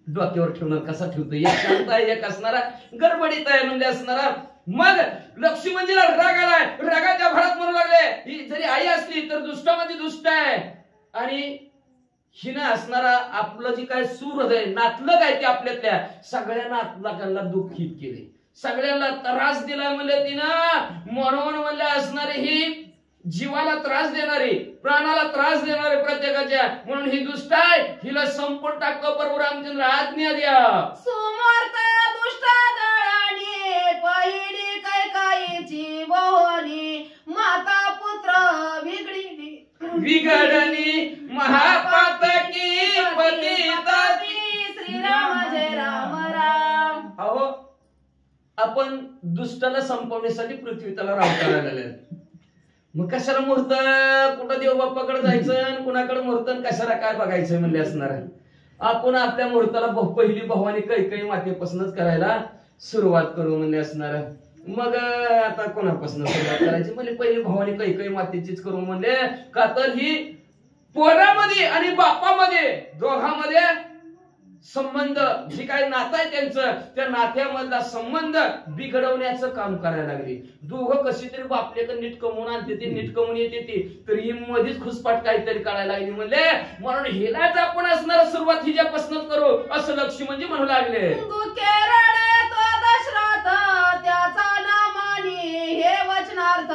[SPEAKER 5] डोक्यावर ठेवणार कसा ठेवतो, एक शांत आहे एक असणारा गडबडीत आहे म्हणजे असणारा. मग लक्ष्मणजीला राग आलाय, रागाच्या भरात म्हणू लागले ही जरी आई असली तर दुष्टामध्ये दुष्ट आहे. आणि हिनं असणारा आपलं जी काय सूरहृदय नातलग आहे ते आपल्यातल्या सगळ्या नातलगांना दुःखित केले, सगळ्यांना त्रास दिला म्हणजे तिनं. म्हणून म्हणले असणारे ही जीवाला त्रास देणारी, प्राणाला त्रास देणारे प्रत्येकाच्या, म्हणून ही दुष्ट आहे, हिला संपून टाकतो प्रभू रामचंद्र आज्ञा द्या.
[SPEAKER 4] सुमर्थ दुष्ट दळानी पहिली काही काहीची वहोनी माता पुत्र
[SPEAKER 5] बिघडणी महापातकी पतिताती
[SPEAKER 4] श्रीराम जय राम राम.
[SPEAKER 5] अहो आपण दुष्टाला संपवण्यासाठी पृथ्वी त्याला राव करायला लागले. मग कशाला मुहूर्त कुठं देव बाप्पाकडे जायचं आणि कुणाकडे मुहूर्त कशाला काय बघायचं म्हणले असणार. आपण आपल्या मुहूर्ताला पहिली भवानी काही मातेपासूनच करायला सुरुवात करू म्हणले असणार. मग आता कोणापासून सुरुवात करायची म्हणजे पहिली भवानी काही मातेचीच करू म्हणले. का तर ही पोरामध्ये आणि बापामध्ये दोघांमध्ये संबंध जी काही नातं आहे त्यांचं त्या नात्यामधला संबंध बिघडवण्याचं काम करायला लागली. दोघं कशी तरी बापले तर नीट कमवून आणते ती, नीट कमवून येते ती, तर ही मध्येच खुसपाट काहीतरी काढायला लागली म्हणले. म्हणून हिलाच आपण असणार सुरुवात हिच्यापासूनच करू असं लक्ष्मणजी म्हणू लागले.
[SPEAKER 4] दशरथ त्याचा नामानी हे वचनार्थ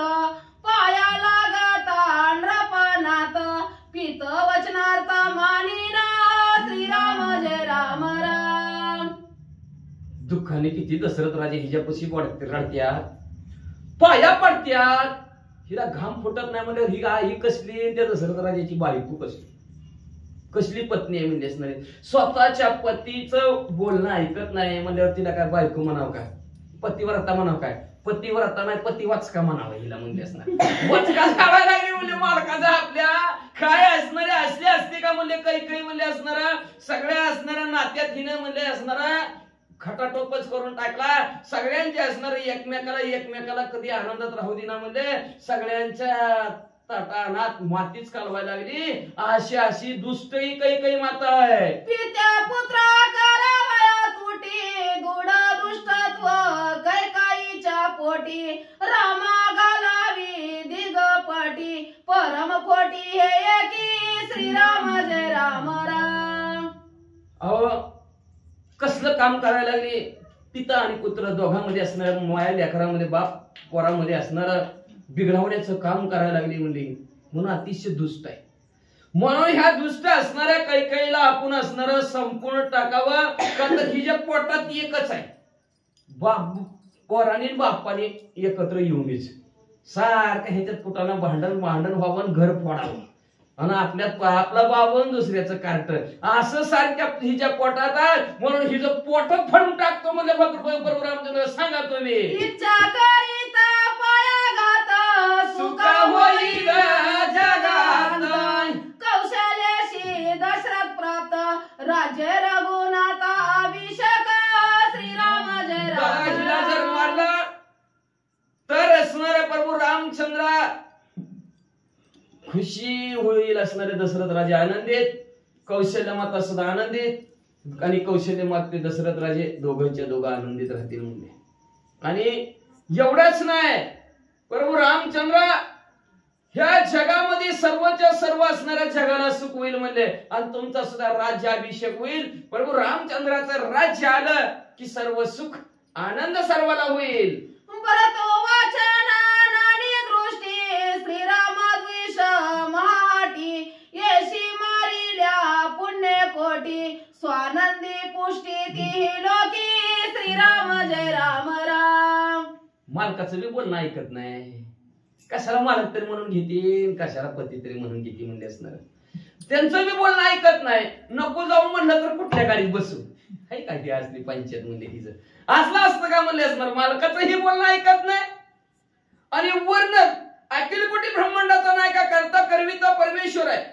[SPEAKER 4] पाया लागता नृपनाथ पित वचनार्थ मानिना श्रीराम जय राम राम.
[SPEAKER 5] दुःखाने किती दशरथ राजे हिच्यापाशी रडत्यात, पाया पडत्यात, हिला घाम फुटत नाही म्हणजे ही कसली त्या दशरथ राजाची बायको कसली पत्नी आहे म्हणजे असणार. स्वतःच्या पतीचं बोलणं ऐकत नाही म्हणल्यावर तिला काय बायको म्हणावं काय, पतिव्रता म्हणावं काय, पतिव्रता नाही पतिवाचका म्हणावं हिला म्हणजे असणार. वचका काढायला लागली म्हणजे मालकाचा आपल्या काय असणारे असले असते का म्हणले काही म्हणले असणारा सगळ्या असणाऱ्या नात्यात हिने म्हणले असणारा खटाटोपच करून टाकला. सगळ्यांचे असणारे एकमेकाला कधी आनंदात राहू दिना म्हणजे सगळ्यांच्या ताटानात मातीच कालवायला लागली. अशी दुष्टही काही माता आहे.
[SPEAKER 4] पित्या पुत्रा करावया तुटी गुड दुष्टत्व कैकाईच्या पोटी रामा घालावी दिगपटी परम खोटी हे एकी श्रीराम जय राम राम.
[SPEAKER 5] अहो कसलं काम करायला लागली पिता आणि पुत्र दोघांमध्ये असणाऱ्या माया लेकरामध्ये बाप पोरामध्ये असणारं बिघडवण्याचं काम करायला लागली म्हणली, म्हणून अतिशय दुष्ट आहे. म्हणून ह्या दुष्ट असणाऱ्या कैकेयीला आपण असणारं संपूर्ण टाकावं, का तर हिच्या पोटात एकच आहे. बाप पोराने बापाने एकत्र येऊनच सारखं ह्याच्यात पोटाला भांडण व्हावं, घर फोडावं आणि आपल्यात आपला बाबन दुसऱ्याचं कार्ट असं सारख्या हिच्या पोटात आहे. म्हणून हिचं पोट फडून टाकतो म्हणजे बरोबर आमच्या सांगा तुम्ही. सुखा होईल जगात
[SPEAKER 4] कौशल्याशी दशरथ प्राप्त राज्य रघुनाथ अभिषेक श्रीराम जय राम.
[SPEAKER 5] हिला जर मारला तर असणारे प्रभू रामचंद्र खुशी होईल, असणारे दशरथ राजे आनंदित, कौशल्य माता सुद्धा आनंदित आणि कौशल्य माते दशरथ राजे दोघांच्या दोघं आनंदित राहतील म्हणले. आणि एवढंच नाही, प्रभू रामचंद्र ह्या जगामध्ये सर्वच्या सर्व असणाऱ्या जगाला सुख होईल म्हणले आणि तुमचा सुद्धा राज्याभिषेक होईल. प्रभू रामचंद्राचं राज्य आलं की सर्व सुख आनंद सर्वाला होईल.
[SPEAKER 4] परतो वाचना नानी दृष्टी श्रीराम द्विष महाटी येशी मारिल्या पुण्य कोटी स्वानंदी पुष्टी ती लोकी श्रीराम जय राम राम.
[SPEAKER 5] मालकाचं बी बोलणं ऐकत नाही. कशाला मालक तरी म्हणून घेतील, कशाला पती तरी म्हणून घेतील म्हणले असणार. त्यांचं बी बोलणं ऐकत नाही. नको जाऊ म्हणलं तर कुठल्या गाडीत बसू, काही काय असली पंचायत म्हणले तिचं असलं असतं का म्हणले असणार. मालकाचं हे बोलणं ऐकत नाही. आणि वर्ण अखिल कोटी ब्रह्मांडाचा नाही का करता करविता परमेश्वर आहे.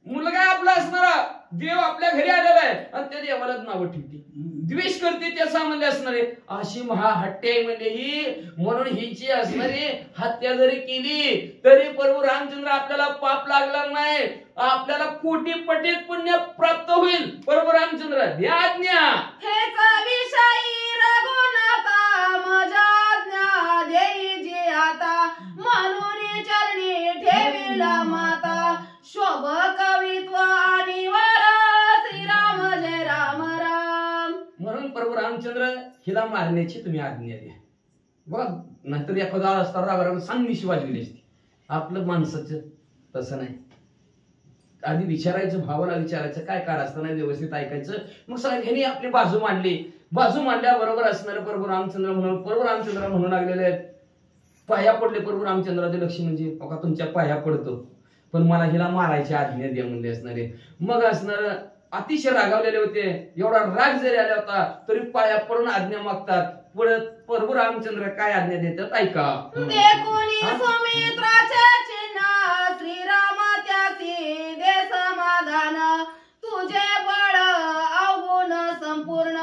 [SPEAKER 5] मुलगा आपला असणारा देव आपल्या घरी आलेला आहे आणि त्या देवालाच नावं ठेवते, द्वेष करते त्याचा म्हणले असणारे. अशी महाहट्टी आहे म्हणजे ही. म्हणून हिची असणारी हत्या जरी केली तरी प्रभू रामचंद्र आपल्याला पाप लागणार नाही, आपल्याला कोटी पटीत पुण्य प्राप्त होईल. प्रभू रामचंद्र द्या आज्ञा.
[SPEAKER 4] हेच विषयी रघुनाथा मजाज्ञा देई जी आता म्हणून चरणी ठेविला माता शोभ कवित्व आणि वर श्रीराम जय राम राम.
[SPEAKER 5] म्हणून प्रभू रामचंद्र हिला मारण्याची तुम्ही आज्ञा द्या. बघा नाहीतर एखादा असता रागाराग सांगणीशी वाजलेली असते. आपलं माणसाचं तसं नाही. आधी विचारायचं, भावाला विचारायचं काय कार असताना व्यवस्थित ऐकायचं. मग सगळ्यांनी आपली बाजू मांडली. बाजू मांडल्याबरोबर असणारे प्रभू रामचंद्र म्हणू लागलेले आहेत. पाया पडले प्रभू रामचंद्राचे. लक्ष्मी म्हणजे बघा तुमच्या पाया पडतो, पण मला हिला मारायची आज्ञा द्या म्हणले असणारे. मग असणार अतिशय रागावलेले होते. एवढा राग जरी आला होता तरी पाया पडून आज्ञा मागतात. पुढे प्रभू रामचंद्र काय आज्ञा देतात ऐका.
[SPEAKER 4] देखोनी सुमित्राचे चिन्ह श्रीराम त्यासी दे समाधान तुझे बळ अवगुण संपूर्ण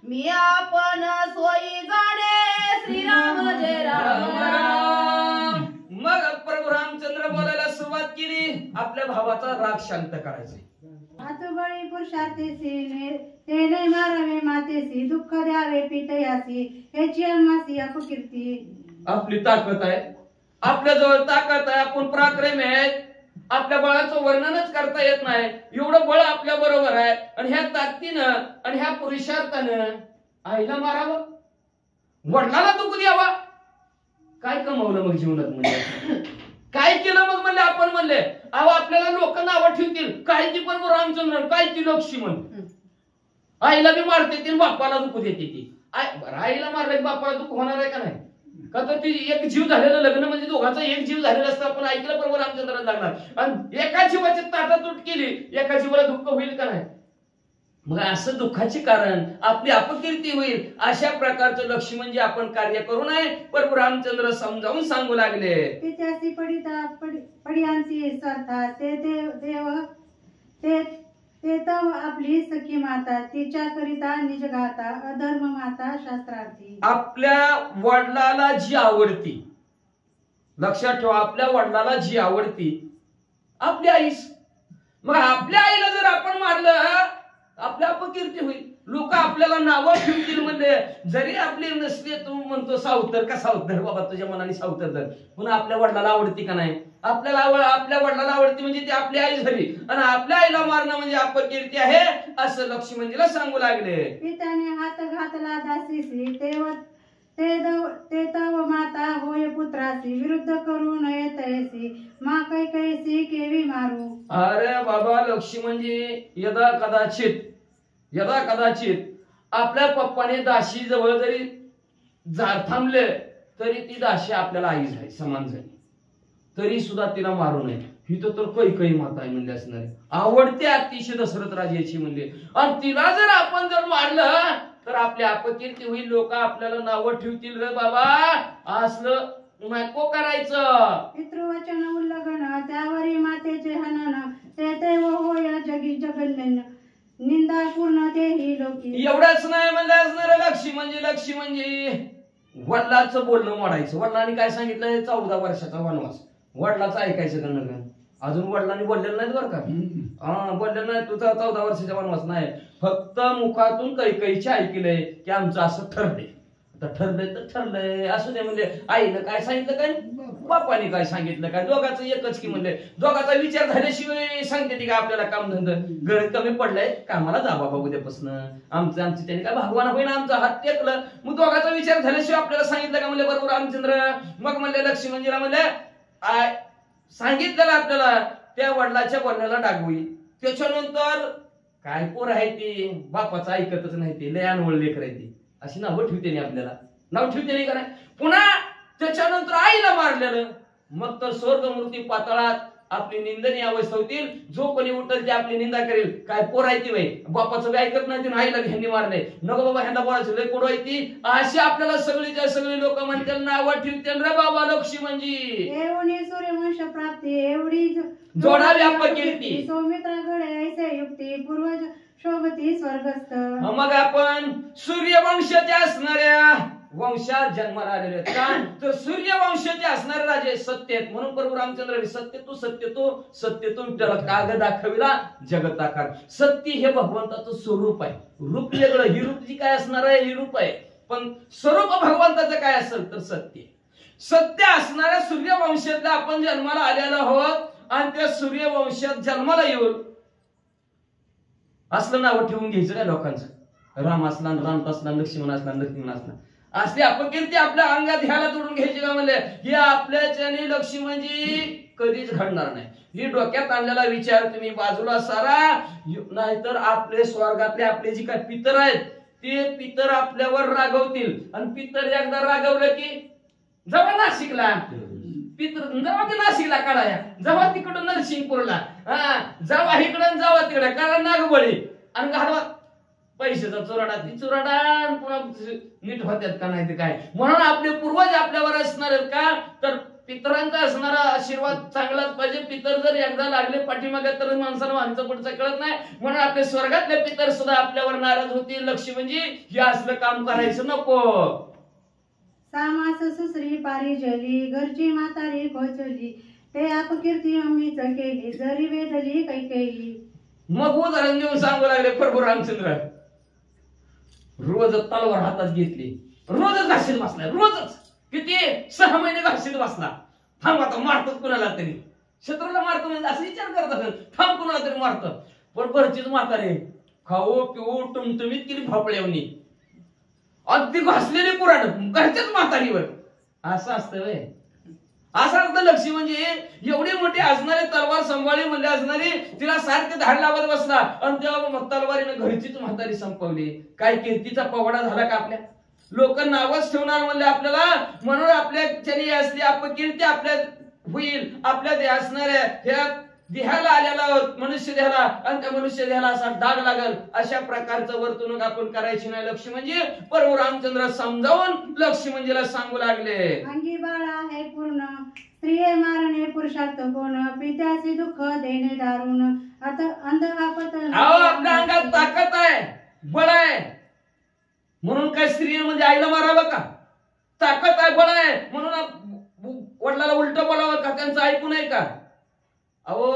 [SPEAKER 4] मी आपण सोयी जाणे श्रीराम जय राम राम.
[SPEAKER 5] मग प्रभू रामचंद्र बोलायला सुरुवात केली. आपल्या भावाचा राग शांत करायचा.
[SPEAKER 6] हातबळी पुरुषार्थीसी तेने मारावे मातेसी दुःख द्यावे पितयासी ह्याची अम्मासी अपकीर्ती.
[SPEAKER 5] आपली ताकद आहे, आपल्या जवळ ताकद आहे, आपण पराक्रमी आहेत. आपल्या बळाचं वर्णनच करता येत नाही, एवढं बळ आपल्या बरोबर आहे. आणि ह्या ताकदीनं आणि ह्या पुरुषार्थानं आईला मारावं, वडिलाला दुःख द्यावा. काय कमवलं मग जीवनात म्हणजे काय केलं मग म्हणले आपण म्हणले. अहो आपल्याला लोक नावं ठेवतील काय ती प्रभू रामचंद्र, काय ती लक्ष्मण. आईला बी मारते ती बापाला दुःख देते ती. आईला मारलं बापाला दुःख होणार आहे का नाही? का तर ती एक जीव झालेलं लग्न म्हणजे दोघांचा एक जीव झालेला असतं. आपण ऐकलं प्रभू रामचंद्राला लागणार. आणि एका जीवाची ताटातूट केली, एका जीवाला दुःख होईल का नाही? मग असं दुःखाचे कारण आपली अपकीर्ती होईल. अशा प्रकारचं लक्ष्मी म्हणजे आपण कार्य करू नये. प्रभू रामचंद्र समजावून सांगू लागले.
[SPEAKER 6] पित्यासी पडियांची सरथा ते देव ते तर आपली सखी माता तिच्या करिता निजगाता अधर्म माता शास्त्रार्थी.
[SPEAKER 5] आपल्या वडिलाला जी आवडती, लक्षात ठेवा, आपल्या वडिलाला जी आवडती आपली आईस. मग आपल्या आईला जर आपण मारलं आपल्या अपकीर्ती होईल. लोक आपल्याला नावं ठेवतील म्हणजे जरी आपली नसली. तू म्हणतो सावतर का सावतर, बाबा तुझ्या मनाने सावतर धर, पुन्हा आपल्या वडिलाला आवडती का नाही? आपल्या वडिलाला आवडती म्हणजे ती आपली आई झाली. आणि आपल्या आईला मारणं म्हणजे अपकीर्ती आहे असं लक्ष्मणजीला सांगू लागले.
[SPEAKER 6] पित्याने हात घातला दासीसी ते तव माता होय पुत्रासी विरुद्ध करू नये तैसी मा कैकैसी केवी मारू.
[SPEAKER 5] अरे बाबा लक्ष्मणजी यदा कदाचित आपल्या पप्पाने दाशी जवळ जरी थांबले तरी ती दाशी आपल्याला आई झाली समान झाली तरी सुद्धा तिला मारू नये. ही तर कैकई माता आहे म्हणजे असणार आवडते अतिशय दशरथ राजाची म्हणजे आणि तिला जर आपण जर मारलं तर आपली अपकीर्ती होईल. लोक आपल्याला नावं ठेवतील रे बाबा असलं नको करायचं.
[SPEAKER 6] पितृवचन उल्लंघन त्यावरी मातेचे हनन ते होय जगी जगल्यन निंदा पूर्ण तेही लोकी.
[SPEAKER 5] एवढंच नाही म्हणजे असणार लक्ष्मी म्हणजे वडिलाचं बोलणं मोडायचं. वडिलांनी काय सांगितलं 14 वर्षाचा वनवास वडिलाचं ऐकायचं का नका. अजून वडिलांनी बोललेलं नाहीत बरं का. बोललेलं नाही तुझा 14 वर्षाचा वनवास नाही. फक्त मुखातून कैकईचे ऐकलंय की आमचं असं ठरलंय. आता ठरलंय तर ठरलंय असू दे म्हणजे आईनं काय सांगितलं काय बापाने काय सांगितलं काय दोघांचं एकच की म्हणले. दोघांचा विचार झाल्याशिवाय सांगते ती का आपल्याला काम धंदा घर कमी पडलंय कामाला जा बाबा उद्यापासून आमची त्यांनी काय भगवान होईना आमचा हात टेकलं. मग दोघांचा विचार झाल्याशिवाय आपल्याला सांगितलं का म्हणले बरोबर रामचंद्र. मग म्हणले लक्ष्मणजीला म्हणले सांगितलेलं आपल्याला त्या वडिलाच्या बोलण्याला डागवी. त्याच्यानंतर काय पोर आहे ती बापाचं ऐकतच नाही ती लय अनवळ लेकर आहे ती अशी नावं ठेवते नाही आपल्याला नाव ठेवते नाही का. पुन्हा त्याच्यानंतर आईला मारलेलं. मग तर स्वर्गमूर्ती पाताळात आपली निंदनीय अवस्था होतील. जो कोणी उठल ते आपली निंदा करेल. काय पोर आहे ती बाई बापाचं बी ऐकत नाही आईला ह्यांनी मारले नको बाबा ह्यांना बोलायचं लय कोड ती अशी आपल्याला सगळीच्या सगळी लोक म्हणतील नावं ठेवतील रे बाबा लक्ष्मणजी.
[SPEAKER 6] एवढी सूर्यवंश प्राप्ती एवढी
[SPEAKER 5] जोडावी अपकीर्ती
[SPEAKER 6] सौमित्राकडे ऐसे युक्ती पूर्वज शोभती स्वर्गस्थ.
[SPEAKER 5] मग आपण सूर्यवंशाचे असणाऱ्या वंशात जन्माला आलेले आहेत का तर सूर्यवंशाचे असणारे राजे सत्य आहेत. म्हणून प्रभू रामचंद्र सत्य तो विठ्ठला काग दाखविला जगताकार. सत्य हे भगवंताचं स्वरूप आहे. रूप वेगळं ही रूप जी काय असणार आहे ही रूप आहे पण स्वरूप भगवंताचं काय असेल तर सत्य असणाऱ्या सूर्यवंशातल्या आपण जन्माला आलेलो आहोत. आणि त्या सूर्यवंशात जन्माला येऊन असलं नाव ठेवून घ्यायचं काय लोकांचं. राम असला राम असला लक्ष्मण असला असली अपकीर्ती आपल्या अंगात ह्याला तोडून घ्यायची का म्हणले. हे आपल्याच्याने लक्ष्मणजी कधीच घडणार नाही. ही डोक्यात आणलेला विचार तुम्ही बाजूला सारा. नाहीतर आपले स्वर्गातले आपले जी काय पितर आहेत ते पितर आपल्यावर रागवतील. आणि पितर एकदा रागवलं की जेव्हा नाशिकला जेव्हा ते नाशिकला काढाया जेव्हा तिकडून नरसिंगपूरला जेव्हा इकडून जावा तिकडे कारण नागबळी आणि घालवा पैशाचा चुराडा ती चुराडा पुन्हा नीट होत्यात का नाही ते काय. म्हणून आपले पूर्वज आपल्यावर असणार आहेत का तर पितरांचा असणारा आशीर्वाद चांगलाच पाहिजे. पितर जर एकदा लागले पाठीमागे तर माणसाला माणसं पुढचं कळत नाही. म्हणून आपले स्वर्गातले पितर सुद्धा आपल्यावर नाराज होतील. लक्ष्मणजी हे असलं काम करायचं नको.
[SPEAKER 6] सामास सुसरी पारी जली घरची म्हातारी खोचली ते अपकीर्ती मम्मीच केली जरी वेदली कैकेयी.
[SPEAKER 5] मग उदाहरण देऊन सांगू लागले प्रभू रामचंद्र. रोज तलवार हातात घेतली रोजच घाशीत बसला रोजच किती 6 महिने घाशीत बसला. थांब आता मारतोच कुणाला तरी शत्रूला मारतो म्हणजे असं विचार करत असेल थांब कुणाला तरी मारतो. पण घरचीच म्हातारे खाऊ पिऊ टुमटुमीत केली भापळ्यावनी अगदी घासलेली पुराण घरच्याच म्हातारीवर असं असतं व्हय. असं असतं लक्ष्मी म्हणजे एवढी मोठी असणारी तलवार संभाळी म्हणजे असणारी तिला सारखे धाड लावत बसला आणि तेव्हा तलवारीने घरचीच म्हातारी संपवली. काय कीर्तीचा पवाडा झाला का आपल्या. लोक नावच ठेवणार म्हणले आपल्याला. म्हणून आपल्याच्यानी असली अपकीर्ती आपल्या होईल. आपल्या असणाऱ्या ह्या देहाला आलेला मनुष्य देहाला आणि त्या मनुष्य देहाला असा डाग लागल अशा प्रकारचं वर्तणूक आपण करायची नाही. लक्ष्मी म्हणजे प्रभू रामचंद्र समजावून लक्ष्मणजीला सांगू लागले.
[SPEAKER 6] अंगी बाळा आहे पूर्ण स्त्रिये मारणे पुरुषार्थ कोण पित्याचे दुःख देणे दारुण आता अंधकापत.
[SPEAKER 5] आपल्या अंगात ताकद आहे बळ आहे म्हणून काय स्त्री म्हणजे आईला मारावं का. ताकद आहे बळ आहे म्हणून वडिलाला उलट बोलावं का त्यांचं ऐकू नये का. अहो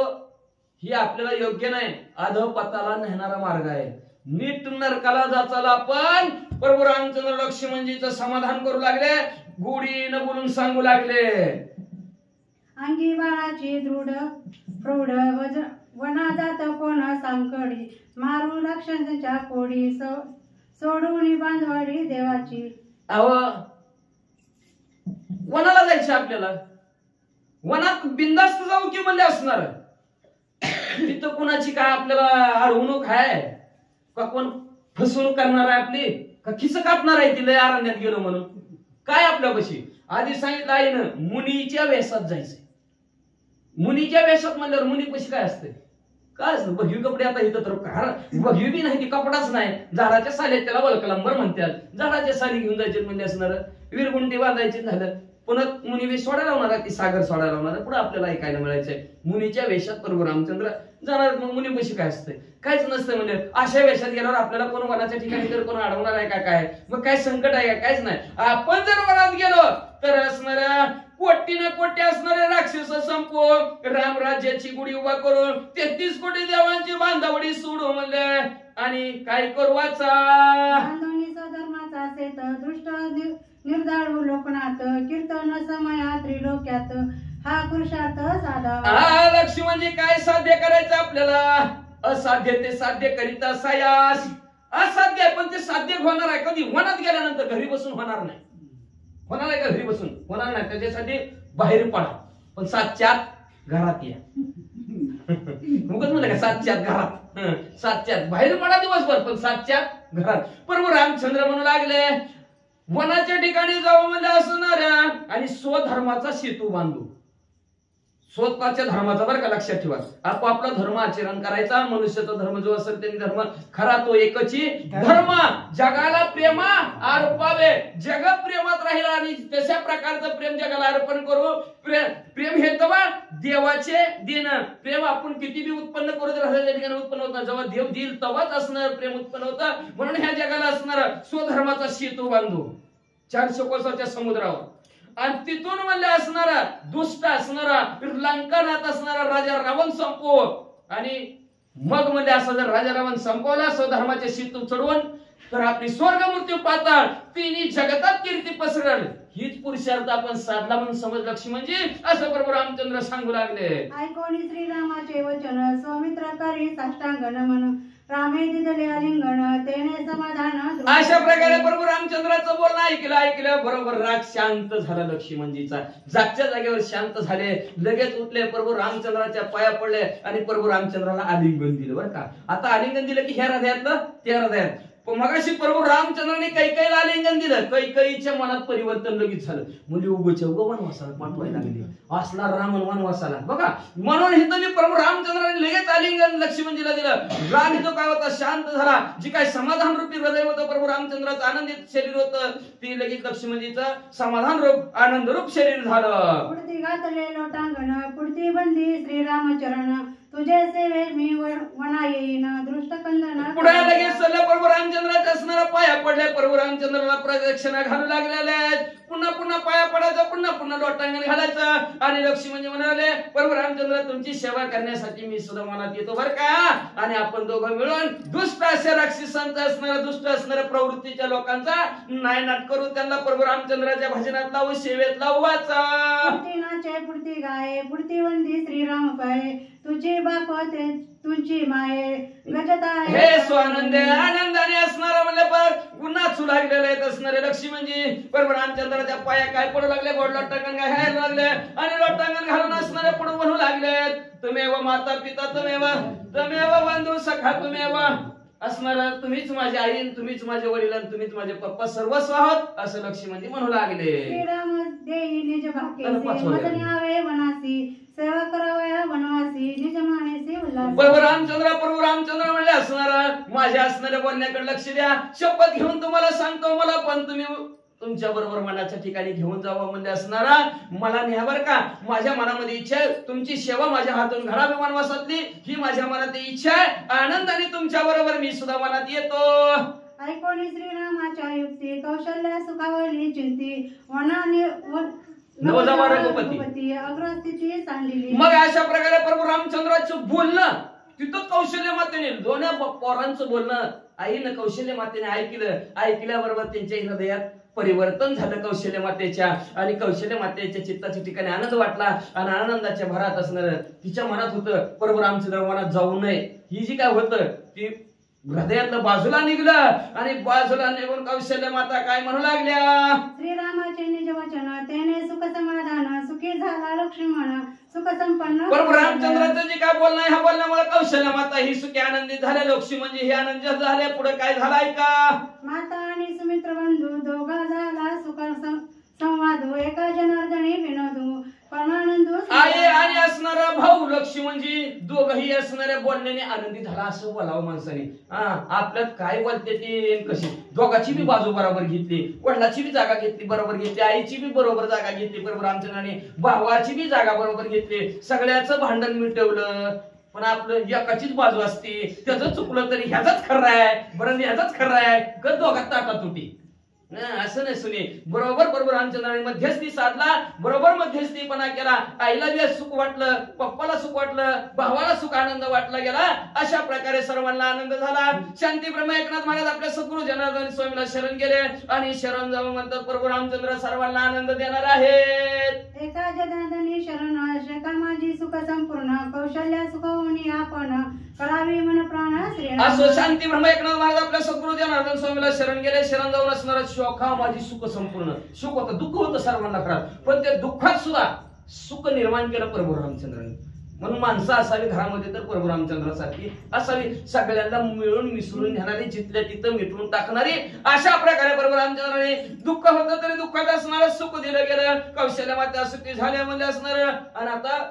[SPEAKER 5] ही आपल्याला योग्य नाही. अधोपताला नेणारा मार्ग आहे. नीट नरकाला जाचाला आपण प्रभू रामचंद्र लक्ष्मणजीचं समाधान करू लागले. गोडीनं बोलून सांगू लागले.
[SPEAKER 6] अंगी बाळाची दृढ प्रौढ वना जात कोण सांकडी मारू राक्षसाच्या कोडी सोडून बांधवाडी देवाची.
[SPEAKER 5] अहो वनाला जायचं आपल्याला, वनात बिंदास्त जाऊ की म्हणले असणार. तिथं कुणाची काय आपल्याला अडवणूक आहे का, कोण फसवणूक करणार आहे आपली का, खिस कापणार आहे तिला अरण्यात गेलो म्हणून काय आपल्यापाशी. आधी सांगितलं आईनं मुनीच्या वेशात जायचंय. मुनीच्या वेशात म्हणल्यावर मुनीपाशी काय असते, काय असतं भगवी कपडे. आता इथं तर भगवी बी नाही, ती कपडाच नाही, झाडाच्या सालीत त्याला वळकलंबर म्हणतात. झाडाच्या साली घेऊन जायचे म्हणजे असणार, विरगुंटी बांधायची झालं. पुन्हा मुनी वेश सोडायला होणार, ती सागर सोडायला होणार. पुढे आपल्याला ऐकायला मिळायचंय मुनीच्या वेशात प्रभू रामचंद्र जाणार. मग मुनीपाशी काय असतंय, काहीच नसतं. म्हणजे अशा वेशात गेल्यावर आपल्याला कोण वनाच्या ठिकाणी तर कोण अडवणार आहे का, काय मग काय संकट आहे का, काहीच नाही. आपण जर वनात गेलो तर असणाऱ्या कोटीनं कोटी असणारे राक्षस संपवून रामराज्याची गुढी उभा करून 33 कोटी देवांची बांधावडी सोडू म्हणले. आणि काय करू वाचा
[SPEAKER 6] धर्माचा सेत दृष्ट निर्धाळू लोकनाथ कीर्तन समया त्रिलोक्यात हा पुरुषार्थ साधावा.
[SPEAKER 5] हा लक्ष्मी म्हणजे काय साध्य करायचं आपल्याला, असाध्य ते साध्य करिता सायास. असाध्य आहे पण ते साध्य होणार आहे कधी, वनात गेल्यानंतर. घरी बसून होणार नाही. होणार आहे का घरी बसून, होणार नाही. त्याच्यासाठी बाहेर पडा, पण 7च्या आत घरात या. मुकच म्हणलं का 7च्या आत घरात, 7च्या आत बाहेर पडा दिवसभर, पण 7च्या आत घरात. प्रभू रामचंद्र म्हणू लागले वनाच्या ठिकाणी जाऊ म्हणजे असणाऱ्या आणि स्वधर्माचा सेतू बांधू. स्वतःच्या धर्माचा बरं का लक्षात ठेवा. आपापला धर्म आचरण करायचा. मनुष्याचा धर्म जो असेल त्यांनी धर्म खरा तो एकची धर्म. जगाला प्रेमा अर्पावे, जग प्रेमात राहील आणि तशा प्रकारचं प्रेम जगाला अर्पण करू. प्रेम हे तेव्हा देवाचे दिन. प्रेम आपण किती बी उत्पन्न करू तर त्या ठिकाणी उत्पन्न होत नाही. जेव्हा देव देईल तेव्हाच असणार प्रेम उत्पन्न होतं. म्हणून ह्या जगाला असणार स्वधर्माचा सेतू बांधू 400 कोसाच्या समुद्रावर. आणि तिथून म्हणले असणारा दुष्ट असणारा लंकानात असणारा राजा रावण संपव. आणि मग म्हणजे असं जर राजा रावण संपवला स्वधर्माचे सेतू चढवून तर आपली स्वर्ग मृत्यू पाताळ तिन्ही जगतात कीर्ती पसरल. हीच पुरुषार्थ आपण साधला म्हणून समज लक्ष्मी म्हणजे असं प्रभू रामचंद्र सांगू लागले.
[SPEAKER 6] ऐकोनी श्रीरामाचे वचन सौमित्र करी साष्टांग नमन रामे दिदले आलिंगन तेने समाधान.
[SPEAKER 5] अशा प्रकारे प्रभू रामचंद्राचं बोलणं ऐकलं बरोबर राग शांत झाला लक्ष्मणजीचा. जागच्या जागेवर शांत झाले. लगेच उठले, प्रभू रामचंद्राच्या पाया पडले आणि प्रभू रामचंद्राला आलिंगन दिलं. बरं का, आता आलिंगन दिलं की ह्या हृदयातलं त्या हृदयात. मगाशी प्रभू रामचंद्राने कैकेयीला आलिंगन दिलं. कैकेयीच्या मनात परिवर्तन लगेच झालं. म्हणजे उगोच्या उगो वनवासाला पाठवायला लागली. असला रामन वनवासाला बघा. म्हणून हे तर प्रभू रामचंद्राने लगेच आलिंगन लक्ष्मणजीला दिलं. राग जो काय होता शांत झाला. जी काय समाधान रूपी हृदय होतं प्रभू रामचंद्राचं आनंदित शरीर होतं ते लगेच लक्ष्मणजीचं समाधान रूप आनंद रूप शरीर झालं.
[SPEAKER 6] पुढती घातले लोटांगण पुढती बंदी श्रीरामचरण तुझे सेवे मी वना येईन दृष्ट कंदन.
[SPEAKER 5] पुढे लगेच सल्ला प्रभू रामचंद्राच्या असणारा पाया पडले. प्रभू रामचंद्राला प्रदक्षिणा घालू लागलेल्या आहेत. पुन्हा पुन्हा पाया पडायचं, पुन्हा पुन्हा लोटांगण घालायचं. आणि लक्ष्मी म्हणजे म्हणाले प्रभू रामचंद्र तुमची सेवा करण्यासाठी मी सुद्धा मनात येतो बरं का. आणि आपण दोघं मिळून दुष्ट अशा राक्षसांचा असणारा दुष्ट असणाऱ्या प्रवृत्तीच्या लोकांचा नायनाट करू. त्यांना प्रभू रामचंद्राच्या भजनात लावू, सेवेत लावू. वाचा
[SPEAKER 6] पुढती नाचे पुढती गाये पुढती वंदी श्रीराम पाये तुझी बाप तुझी माये गजता.
[SPEAKER 5] हे स्वानंद आनंदाने असणारा म्हणले पण नाचू लागलेले आहेत असणारे लक्ष्मी म्हणजे प्रभू रामचंद्राच्या पाया काय पडू लागले. गोड लोटांगण घालायला लागले आणि लोटांगण घालून असणारे पुढे म्हणू लागले तुमेव माता पिता तुमेव बंधू सखा तुमेव असणार. तुम्हीच माझी आई, तुम्हीच माझे वडील, तुम्हीच माझे पप्पा सर्वस्व आहोत असं लक्ष्मी म्हणजे म्हणू लागले.
[SPEAKER 6] श्रीराम देई निज भाकेसी मदनी आवे वनासी सेवा करावया वनवासी निज मानेसी उल्हास.
[SPEAKER 5] प्रभू रामचंद्र म्हणले असणार माझ्या असणाऱ्या बोलण्याकडे लक्ष द्या. शपथ घेऊन तुम्हाला सांगतो मला पण तुम्ही तुमच्या बरोबर मनाच्या ठिकाणी घेऊन जावं म्हणजे असणारा मला न्या बरं का. माझ्या मनामध्ये इच्छा आहे तुमची सेवा माझ्या हातून घडावी वनवासातली ही माझ्या मनात इच्छा आहे. आनंदाने तुमच्या बरोबर मी सुद्धा मनात येतो.
[SPEAKER 6] ऐकोनी श्रीरामाच्या युक्ती कौशल्य सुखावली चिंती वनाने
[SPEAKER 5] नवजावा रघुपती
[SPEAKER 6] अग्रस्थिती सांडली.
[SPEAKER 5] मग अशा प्रकारे प्रभू रामचंद्राचं बोलणं तिथं कौशल्य मातेने दोन्ही पोरांचं बोलणं आईनं कौशल्य मातेने ऐकल्याबरोबर त्यांच्या हृदयात परिवर्तन झालं कौशल्य मातेच्या. आणि कौशल्य मातेच्या चित्ताच्या ठिकाणी आनंद वाटला. आणि आनंदाच्या भरात असणार तिच्या मनात होतं प्रभू रामचंद्र वनात जाऊ नये. ही जी काय होतं ती हृदयातलं बाजूला निघलं आणि बाजूला निघून कौशल्य माता काय म्हणू लागल्या,
[SPEAKER 6] श्रीरामाचे निज वचन तेने सुख समाधान सुखी झाला लक्ष्मण सुख संपन्न.
[SPEAKER 5] बरोबर रामचंद्राचं जे काय बोलणं आहे, ह्या बोलण्यामुळे कौशल्य माता ही सुखी आनंदित झाले, लक्ष्मी म्हणजे ही आनंदित झाले. पुढे काय झालाय का,
[SPEAKER 6] माता आणि सुमित्र बंधू दोघा झाला सुख संवाद एका जनार्दनी विनोदू परमानंदू.
[SPEAKER 5] आई आणि असणारा भाऊ लक्ष्मी म्हणजे दोघही असणाऱ्या बोलण्याने आनंदी झाला असं बोलावं माणसाने. आपल्यात काय बोलते ते कशी, दोघाची बी बाजू बरोबर घेतली, वडिलाची बी जागा घेतली बरोबर घेतली, आईची बी बरोबर जागा घेतली बरोबर आमच्याने, भावाची बी जागा बरोबर घेतली, सगळ्याचं भांडण मिटवलं. पण आपलं एकाचीच बाजू असते, त्याचं चुकलं तरी ह्याचाच खरं आहे, बरं ह्याचाच खरं आहे, कधी दोघात ताटा तुटी असं नाही सुने. बरोबर बरोबर रामचंद्राने मध्यस्थी साधला, बरोबर मध्यस्थीपणा केला. आईला बी सुख वाटलं, पप्पाला सुख वाटलं, भावाला सुख आनंद वाटला गेला. अशा प्रकारे सर्वांना आनंद झाला. शांती ब्रह्म एकनाथ महाराज आपल्या सद्गुरु जनार्दन स्वामीला शरण गेले आणि शरण जाऊन म्हणतात प्रभू रामचंद्र सर्वांना आनंद देणार आहेत.
[SPEAKER 6] एका जनार्दनी शरण शका माझी सुख संपूर्ण कौशल्य सुख होणी आपण करावी मन प्राण श्री.
[SPEAKER 5] असो शांती ब्रह्म एकनाथ महाराज आपल्या सद्गुरु जनार्दन स्वामीला शरण गेले. शरण जाऊन असणार शोखा माझी सुख संपूर्ण. सुख होतं, दुःख होतं सर्वांना खरं, पण त्या दुःखात सुद्धा सुख निर्माण केलं प्रभू रामचंद्राने. म्हणून माणसं असावी घरामध्ये तर प्रभू रामचंद्रासारखी असावी, सगळ्यांना मिळून मिसळून घेणारी, जिथल्या तिथं मिटवून टाकणारी. अशा प्रकारे प्रभू रामचंद्राने दुःख होतं तरी दुःखात असणारं सुख दिलं गेलं. कौशल्य माता सुखी झाल्यामध्ये असणार. आणि आता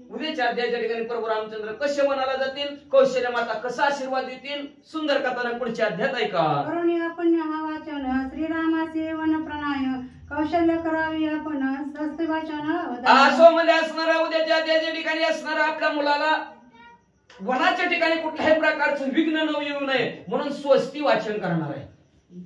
[SPEAKER 5] उद्याच्या अध्यायाच्या ठिकाणी प्रभू रामचंद्र कसे मनाला जातील, कौशल्य माता कसा आशीर्वाद देतील, सुंदर कथानक पुढच्या अध्यायात ऐका.
[SPEAKER 6] करुणी पुण्य हा वाचन श्रीरामाचे वन प्रणय कौशल्य करावी आपण स्वस्ति वाचन.
[SPEAKER 5] असो मध्ये असणारा उद्याच्या अध्यायाच्या ठिकाणी असणारा आपल्या मुलाला वनाच्या ठिकाणी कुठल्याही प्रकारचं विघ्न न येऊ नये म्हणून स्वस्ती वाचन करणार आहे.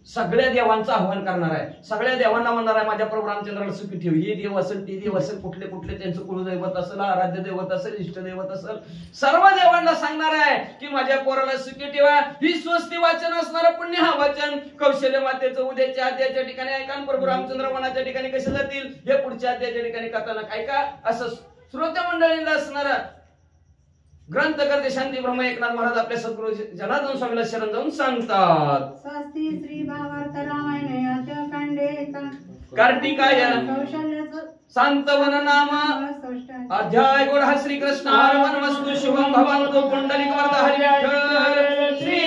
[SPEAKER 5] सगळ्या देवांचं आव्हान करणार आहे. सगळ्या देवांना म्हणणार आहे माझ्या प्रभू रामचंद्राला सुखी ठेव. हे देव असेल, ते देव असेल, कुठले कुठले त्यांचं कुलदैवत असेल, आराध्य दैवत असेल, इष्टदैवत असेल, सर्व देवांना सांगणार आहे की माझ्या पोराला सुखी ठेवा. ही स्वस्ती वाचन असणारं पुण्य हा वाचन कौशल्य मातेचं उद्याच्या अध्यायाच्या ठिकाणी ऐका. प्रभू रामचंद्र वनाच्या ठिकाणी कसे जातील हे पुढच्या अध्यायाच्या ठिकाणी कथानक ऐका. असं श्रोते मंडळींना असणारा ग्रंथकर्ते शांती ब्रह्म एकनाथ महाराज आपल्या सद्गुरु जनार्दन स्वामीला शरण जाऊन सांगतात.
[SPEAKER 6] स्वस्ति श्री भावार्थ रामायण अध्याकांडे
[SPEAKER 5] कार्तिकाय
[SPEAKER 6] कौशल्य
[SPEAKER 5] सांतवन नाम अध्याय गोड श्री कृष्ण अर्पण वस्तु शुभम भवन्तु पुंडलिक वरद हरि विठ्ठल श्री